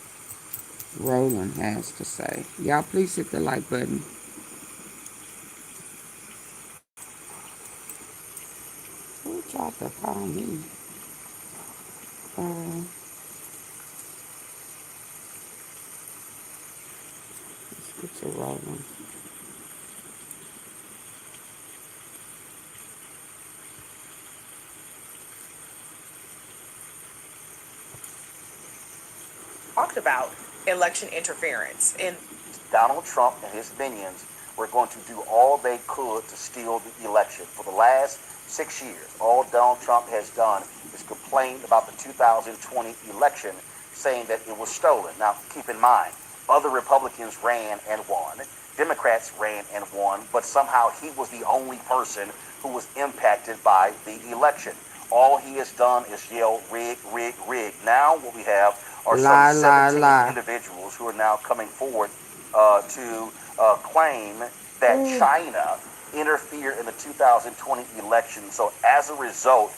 Roland has to say. Y'all please hit the like button. Who tried to call me? Let's get to Roland. Talked about election interference, and Donald Trump and his minions were going to do all they could to steal the election. For the last 6 years, all Donald Trump has done is complain about the 2020 election, saying that it was stolen. Now, keep in mind, other Republicans ran and won. Democrats ran and won, but somehow he was the only person who was impacted by the election. All he has done is yell, rig, rig, rig. Now what we have are some 17 individuals who are now coming forward to claim that China interfered in the 2020 election. So as a result,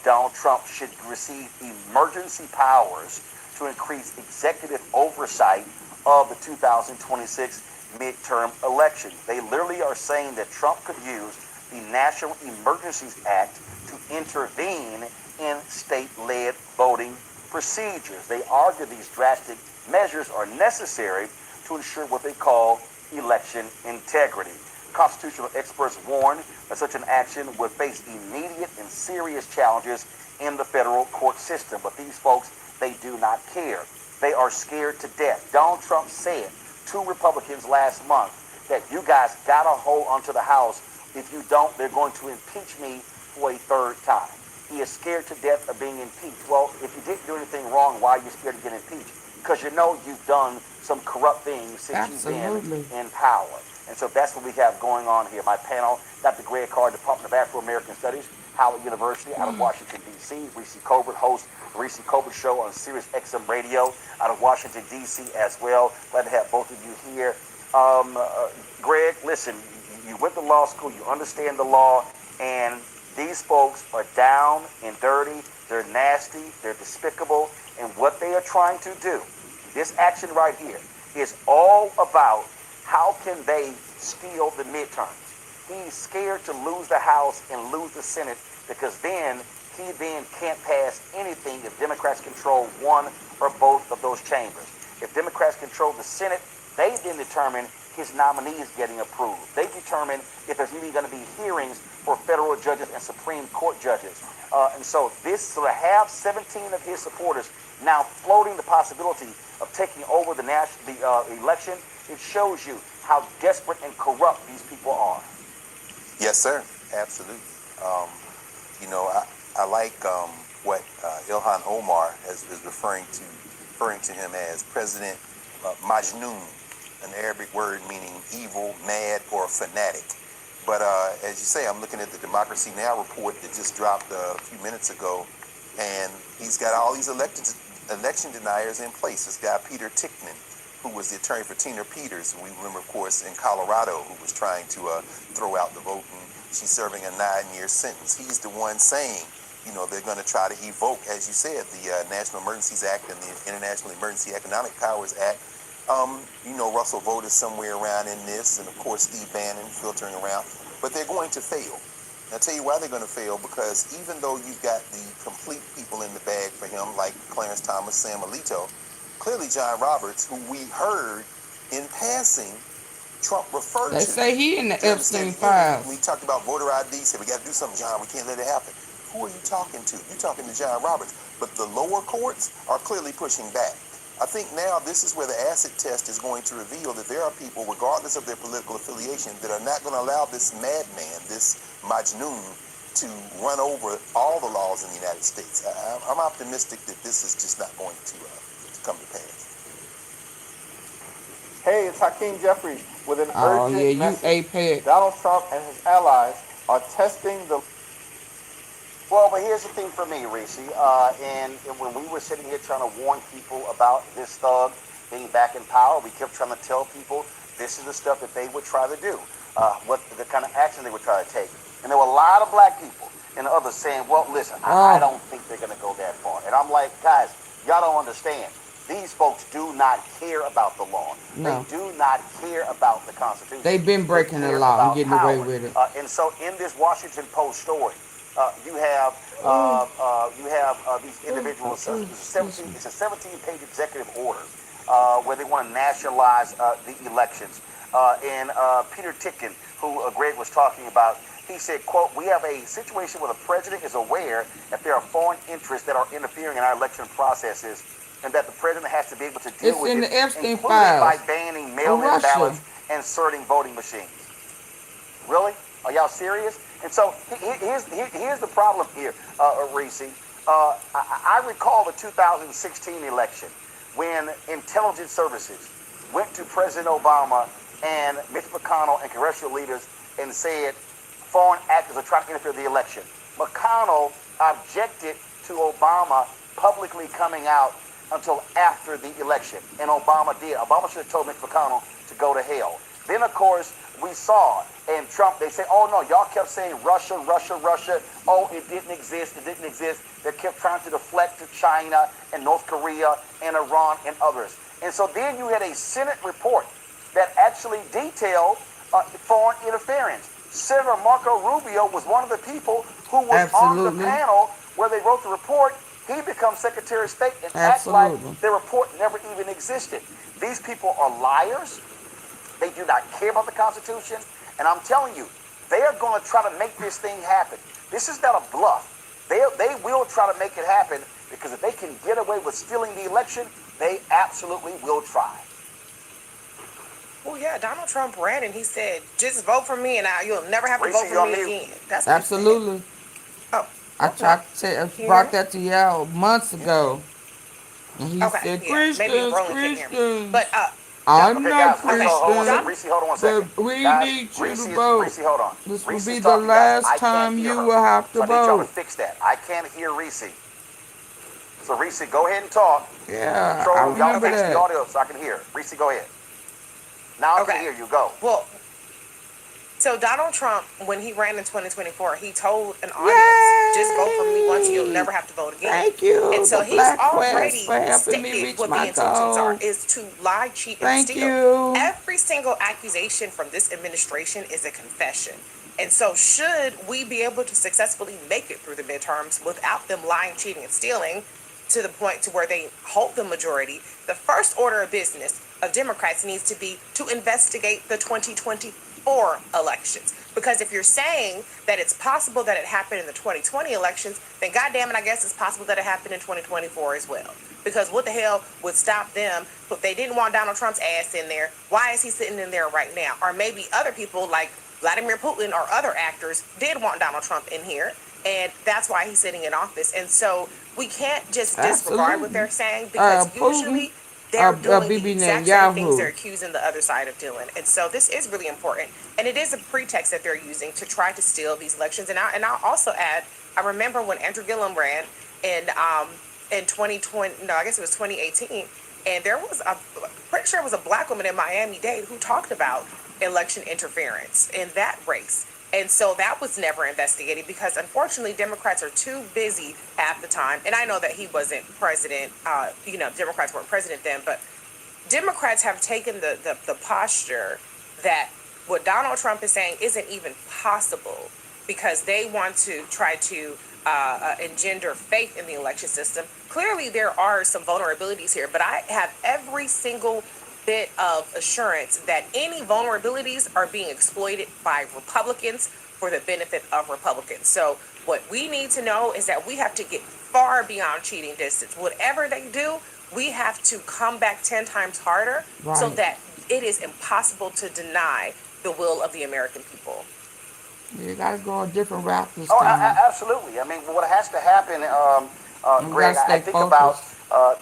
Donald Trump should receive emergency powers to increase executive oversight of the 2026 midterm election. They literally are saying that Trump could use the National Emergencies Act to intervene in state-led voting procedures. They argue these drastic measures are necessary to ensure what they call election integrity. Constitutional experts warn that such an action would face immediate and serious challenges in the federal court system. But these folks, they do not care. They are scared to death. Donald Trump said to Republicans last month that you guys got to hold onto the House. If you don't, they're going to impeach me for a third time. He is scared to death of being impeached. Well, if you didn't do anything wrong, why are you scared to get impeached? because you know you've done some corrupt things since you've been in power. And so that's what we have going on here. My panel, Dr. Greg Carr, Department of Afro-American Studies, Howard University out of Washington, D.C. Reese Colbert hosts the Reese Colbert Show on Sirius XM Radio out of Washington, D.C. as well. Glad to have both of you here. Greg, listen, you went to law school, you understand the law, and these folks are down and dirty, they're nasty, they're despicable, and what they are trying to do, this action right here, is all about how can they steal the midterms. He's scared to lose the House and lose the Senate because then he can't pass anything if Democrats control one or both of those chambers. If Democrats control the Senate, they then determine his nominees getting approved. They determine if there's even going to be hearings for federal judges and Supreme Court judges. And so to have 17 of his supporters now floating the possibility of taking over the election, it shows you how desperate and corrupt these people are. Yes, sir. Absolutely. I like what Ilhan Omar is referring to him as President Majnun, an Arabic word meaning evil, mad, or fanatic. But as you say, I'm looking at the Democracy Now! Report that just dropped a few minutes ago, and he's got all these election deniers in place. This guy, Peter Tickman, who was the attorney for Tina Peters, who we remember, of course, in Colorado, who was trying to throw out the vote, and she's serving a 9-year sentence. He's the one saying, they're going to try to evoke, as you said, the National Emergencies Act and the International Emergency Economic Powers Act. Russell Vought is somewhere around in this, and of course Steve Bannon filtering around, but they're going to fail. I'll tell you why they're going to fail, because even though you've got the complete people in the bag for him, like Clarence Thomas, Sam Alito, clearly John Roberts, who we heard in passing Trump referred to. They say he in the Epstein files. We talked about voter ID, said we got to do something, John, we can't let it happen. Who are you talking to? You're talking to John Roberts. But the lower courts are clearly pushing back. I think now this is where the acid test is going to reveal that there are people, regardless of their political affiliation, that are not going to allow this madman, this Majnun, to run over all the laws in the United States. I'm optimistic that this is just not going to come to pass. Hey, it's Hakeem Jeffries with an urgent message. APEC. Donald Trump and his allies are testing the... Well, but here's the thing for me, Reese, and when we were sitting here trying to warn people about this thug being back in power, we kept trying to tell people this is the stuff that they would try to do, what the kind of action they would try to take. And there were a lot of black people and others saying, well, listen, I don't think they're going to go that far. And I'm like, guys, y'all don't understand. These folks do not care about the law. No. They do not care about the Constitution. They've been breaking the law and getting away with it. And so in this Washington Post story, you have these individuals. It's a 17-page executive order where they want to nationalize the elections. And Peter Tickman, who Greg was talking about, he said, quote, "We have a situation where the president is aware that there are foreign interests that are interfering in our election processes, and that the president has to be able to deal with it, including by banning mail-in ballots and inserting voting machines." Really? Are y'all serious? And so here's the problem here, Reese. I recall the 2016 election when intelligence services went to President Obama and Mitch McConnell and congressional leaders and said foreign actors are trying to interfere with the election. McConnell objected to Obama publicly coming out until after the election, and Obama did. Obama should have told Mitch McConnell to go to hell. Then, of course, we saw, and Trump, they say, oh, no, y'all kept saying Russia, Russia, Russia. Oh, it didn't exist. It didn't exist. They kept trying to deflect to China and North Korea and Iran and others. And so then you had a Senate report that actually detailed foreign interference. Senator Marco Rubio was one of the people who was on the panel where they wrote the report. He becomes Secretary of State and acts like the report never even existed. These people are liars. They do not care about the Constitution. And I'm telling you, they are going to try to make this thing happen. This is not a bluff. They will try to make it happen, because if they can get away with stealing the election, they absolutely will try. Well, yeah, Donald Trump ran and he said, just vote for me and you'll never have to vote for me again. That's absolutely. Oh. I tried to brought that to y'all months ago. And he Okay, said, yeah, maybe Christians, Roland couldn't hear me. Christians. But I'm Okay, not guys, Reese, hold on, Christian, Reese, hold on one second. but we Guys, need you Reese, to vote. Reese, hold on. This will Reese be is the talking, guys. last I can't time hear you her. will have So to I need y'all to vote. fix that. I can't hear Reese. So Reese, go ahead and talk. Yeah, Control I room, y'all remember fix the that. audio so I can hear. Reese, go ahead. Now I can hear you. Go. well, so Donald Trump, when he ran in 2024, he told an audience, just vote for me once, you'll never have to vote again. Thank you, And so the he's Black Quest, already for helping me stated reach what the my intentions are, goal. is to lie, cheat, and Thank steal. you. Every single accusation from this administration is a confession. And so should we be able to successfully make it through the midterms without them lying, cheating, and stealing to the point to where they hold the majority, the first order of business of Democrats needs to be to investigate the 2024 elections. Because if you're saying that it's possible that it happened in the 2020 elections, then goddamn it, I guess it's possible that it happened in 2024 as well. Because what the hell would stop them if they didn't want Donald Trump's ass in there? Why is he sitting in there right now? Or maybe other people like Vladimir Putin or other actors did want Donald Trump in here, and that's why he's sitting in office. And so we can't just disregard what they're saying, because usually they're doing the exact same things they're accusing the other side of doing. And so this is really important, and it is a pretext that they're using to try to steal these elections. And I'll also add, I remember when Andrew Gillum ran in 2020, no, I guess it was 2018, and there was pretty sure it was a black woman in Miami-Dade who talked about election interference in that race. And so that was never investigated because, unfortunately, Democrats are too busy half the time. And I know that he wasn't president, Democrats weren't president then, but Democrats have taken the posture that what Donald Trump is saying isn't even possible, because they want to try to engender faith in the election system. Clearly, there are some vulnerabilities here, but I have every single bit of assurance that any vulnerabilities are being exploited by Republicans for the benefit of Republicans. So what we need to know is that we have to get far beyond cheating distance. Whatever they do, we have to come back 10 times harder, so that it is impossible to deny the will of the American people. You gotta go a different route this time. Absolutely. I mean, what has to happen, Greg, I think about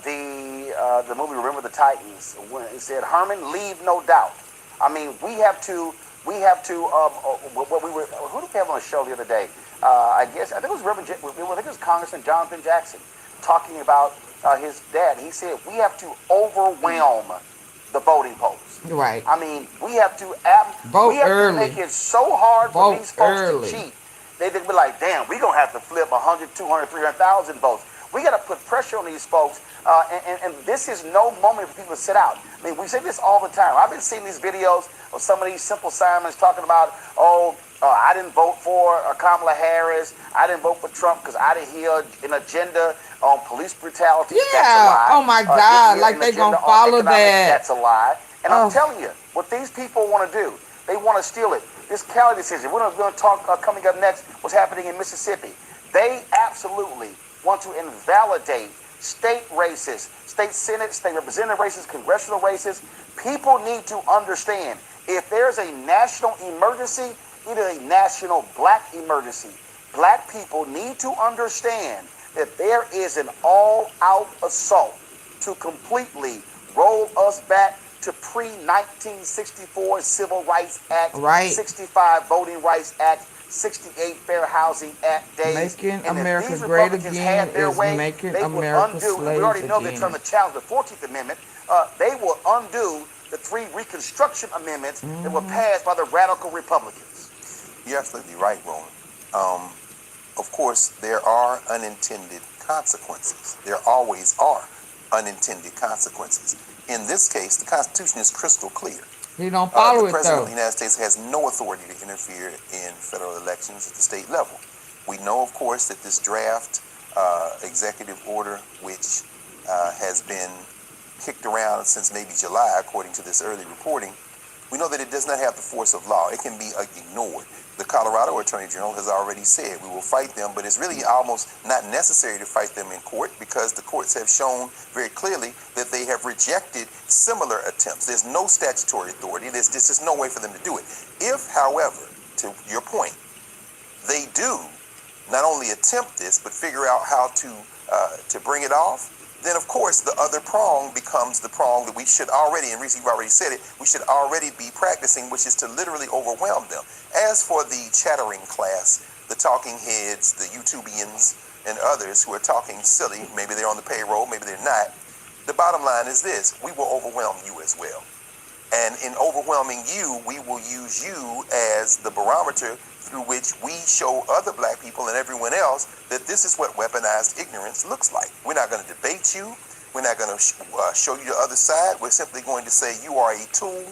the movie Remember the Titans, when it said, Herman, leave no doubt. I mean, we have to, what we were, who did we have on the show the other day? I think it was Congressman Jonathan Jackson talking about his dad. He said, we have to overwhelm the voting polls. Right. I mean, we have to make it so hard for these folks to cheat. They'd be like, damn, we're going to have to flip 100, 200, 300,000 votes. We got to put pressure on these folks. And this is no moment for people to sit out. I mean, we say this all the time. I've been seeing these videos of some of these Simple Simons talking about, I didn't vote for Kamala Harris. I didn't vote for Trump because I didn't hear an agenda on police brutality. Yeah. That's a lie. Oh my God. Like they gonna follow that. That's a lie. And I'm telling you, what these people want to do, they want to steal it. This Cali decision, we're going to talk coming up next, what's happening in Mississippi. They absolutely want to invalidate state races, state senate, state representative races, congressional races. People need to understand, if there's a national emergency, it is a national black emergency. Black people need to understand that there is an all-out assault to completely roll us back to pre-1964 Civil Rights Act, 65 Voting Rights Act, 68 Fair Housing Act days. Making and America if these great Republicans again had their is way, making they America would undo, slaves we already know they're again. trying to challenge the 14th Amendment. They will undo the 3 Reconstruction Amendments that were passed by the radical Republicans. You're absolutely right, Roland. Of course, there are unintended consequences. There always are unintended consequences. In this case, the Constitution is crystal clear. He don't follow the it President though. of the United States has no authority to interfere in federal elections at the state level. We know, of course, that this draft executive order, which has been kicked around since maybe July, according to this early reporting, we know that it does not have the force of law. It can be ignored. The Colorado Attorney General has already said we will fight them, but it's really almost not necessary to fight them in court because the courts have shown very clearly that they have rejected similar attempts. There's no statutory authority. There's just no way for them to do it. If, however, to your point, they do not only attempt this, but figure out how to bring it off, then of course the other prong becomes the prong that we should already, and Reese, you've already said it, we should already be practicing, which is to literally overwhelm them. As for the chattering class, the talking heads, the YouTubians, and others who are talking silly, maybe they're on the payroll, maybe they're not, the bottom line is this: we will overwhelm you as well. And in overwhelming you, we will use you as the barometer through which we show other black people and everyone else that this is what weaponized ignorance looks like. We're not going to debate you. We're not going to show you the other side. We're simply going to say you are a tool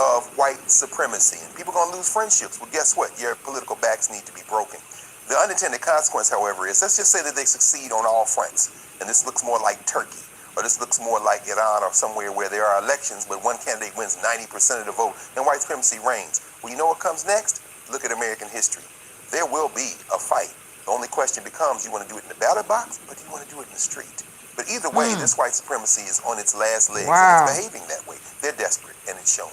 of white supremacy. And people are going to lose friendships. Well, guess what? Your political backs need to be broken. The unintended consequence, however, is let's just say that they succeed on all fronts. And this looks more like Turkey, or this looks more like Iran or somewhere where there are elections, but one candidate wins 90% of the vote, and white supremacy reigns. Well, you know what comes next? Look at American history. There will be a fight. The only question becomes, you want to do it in the ballot box, or do you want to do it in the street? But either way, this white supremacy is on its last legs, and it's behaving that way. They're desperate, and it's showing.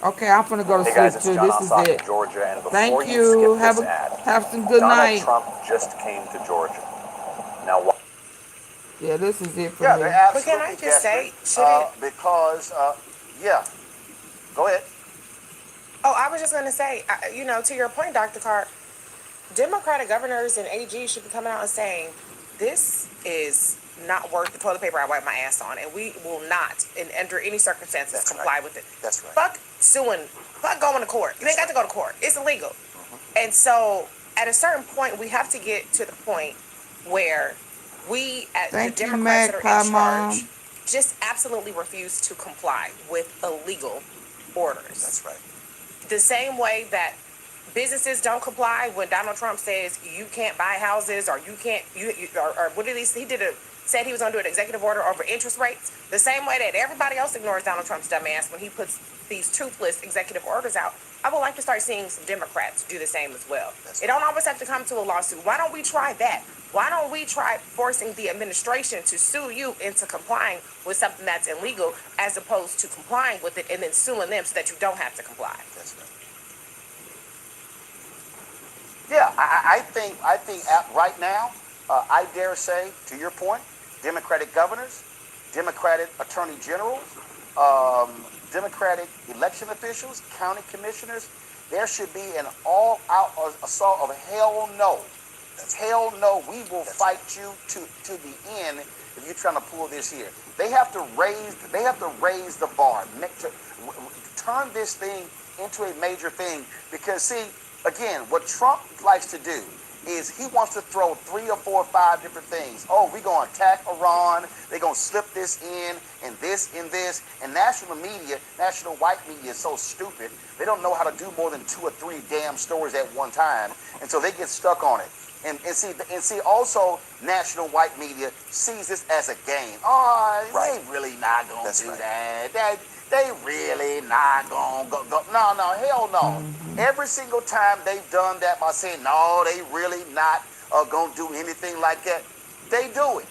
Okay, I'm gonna go to Hey guys, sleep it's too. John This is Ossoff it. in Georgia, and before Thank you you. skip this ad, Have some good Donald night. Trump just came to Georgia. Now, what? Yeah, this is it for Yeah, me. they're absolutely But can I just say, desperate, because, yeah, go ahead. Oh, I was just going to say, to your point, Dr. Carr, Democratic governors and AGs should be coming out and saying, this is not worth the toilet paper I wipe my ass on, and we will not, under any circumstances, comply with it. That's right. Fuck suing. Fuck going to court. You ain't got to go to court. It's illegal. And so, at a certain point, we have to get to the point where we, as the Democrats that are in charge, just absolutely refuse to comply with illegal orders. That's right. The same way that businesses don't comply when Donald Trump says you can't buy houses, or you can't, or what did he said he was going to do an executive order over interest rates. The same way that everybody else ignores Donald Trump's dumb ass when he puts these toothless executive orders out. I would like to start seeing some Democrats do the same as well. It don't always have to come to a lawsuit. Why don't we try that? Why don't we try forcing the administration to sue you into complying with something that's illegal, as opposed to complying with it and then suing them so that you don't have to comply? That's right. Yeah, I think right now, I dare say, to your point, Democratic governors, Democratic attorney generals, Democratic election officials, county commissioners, there should be an all-out assault of hell no. Hell no, we will fight you to the end if you're trying to pull this here. They have to raise the bar, turn this thing into a major thing, because see, again, what Trump likes to do is he wants to throw 3 or 4 or 5 different things. Oh, we're going to attack Iran. They're going to slip this in, and this, and this. And national media, national white media is so stupid. They don't know how to do more than 2 or 3 damn stories at one time. And so they get stuck on it. And see, also, national white media sees this as a game. Oh, they really not going to do that. They really not going to go. No, hell no. Every single time they've done that by saying, no, they really not going to do anything like that, they do it.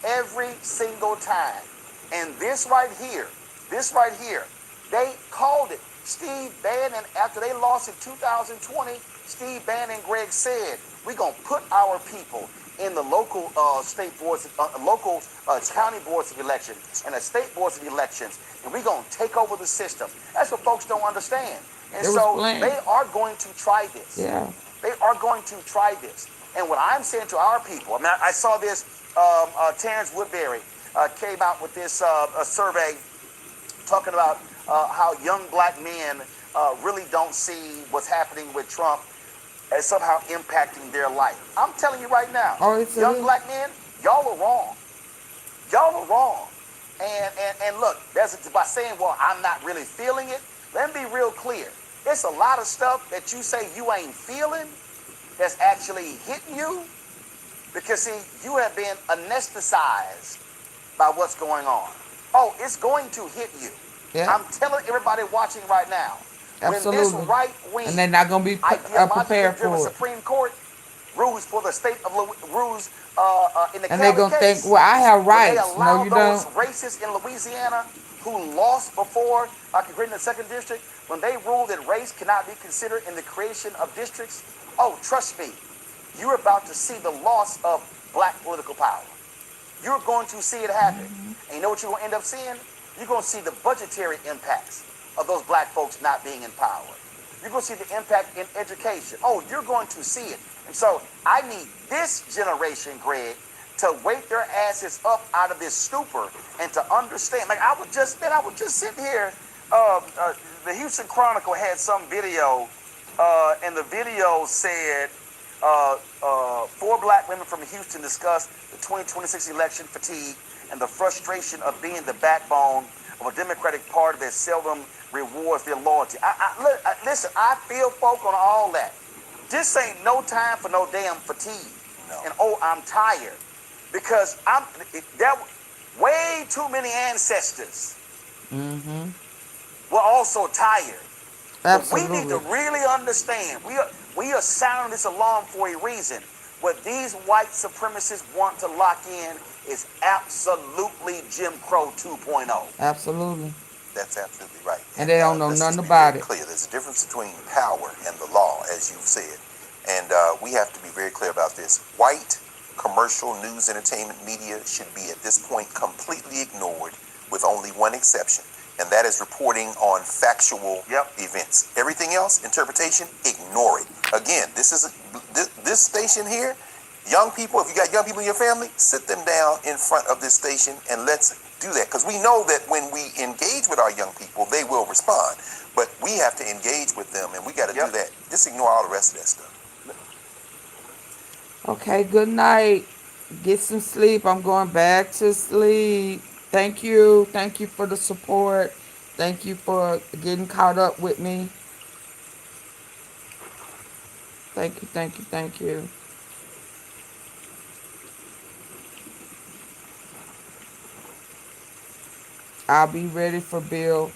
Every single time. And this right here, they called it. Steve Bannon, after they lost in 2020, Steve Bannon and Greg said, we're going to put our people in the local state boards, local county boards of elections and the state boards of elections, and we're going to take over the system. That's what folks don't understand. And so they are going to try this. Yeah. They are going to try this. And what I'm saying to our people, I mean, I saw this, Terrence Woodbury came out with this survey talking about how young black men really don't see what's happening with Trump as somehow impacting their life. I'm telling you right now, young black men, y'all are wrong. Y'all are wrong. And look, by saying, well, I'm not really feeling it, let me be real clear. It's a lot of stuff that you say you ain't feeling that's actually hitting you, because, see, you have been anesthetized by what's going on. Oh, it's going to hit you. Yeah. I'm telling everybody watching right now, absolutely. When this right-wing, and they're not going to be prepared for it. Supreme Court rules for the state of rules in the and they're going to think, well, I have rights. No, you don't. Those racists in Louisiana who lost before, like in the 2nd District, when they ruled that race cannot be considered in the creation of districts, oh, trust me, you're about to see the loss of black political power. You're going to see it happen. And you know what you're going to end up seeing? You're going to see the budgetary impacts of those black folks not being in power. You're going to see the impact in education. Oh, you're going to see it. And so I need this generation, Greg, to wake their asses up out of this stupor and to understand. Like I was just sitting here. The Houston Chronicle had some video, and the video said 4 black women from Houston discussed the 2026 election fatigue and the frustration of being the backbone of a Democratic Party that seldom rewards their loyalty. Listen, I feel folk on all that. This ain't no time for no damn fatigue. No. And I'm tired because there way too many ancestors were also tired. Absolutely. But we need to really understand. We are sounding this alarm for a reason. What these white supremacists want to lock in is absolutely Jim Crow 2.0. Absolutely. That's absolutely right. And they don't know let's nothing just be about very it. clear. There's a difference between power and the law, as you've said. And we have to be very clear about this. White commercial news entertainment media should be at this point completely ignored with only one exception, and that is reporting on factual events. Everything else, interpretation, ignore it. Again, this station here, young people, if you got young people in your family, sit them down in front of this station and let's do that. Because we know that when we engage with our young people, they will respond. But we have to engage with them, and we got to do that. Just ignore all the rest of that stuff. Okay, good night. Get some sleep. I'm going back to sleep. Thank you. Thank you for the support. Thank you for getting caught up with me. Thank you, thank you, thank you. I'll be ready for Bill.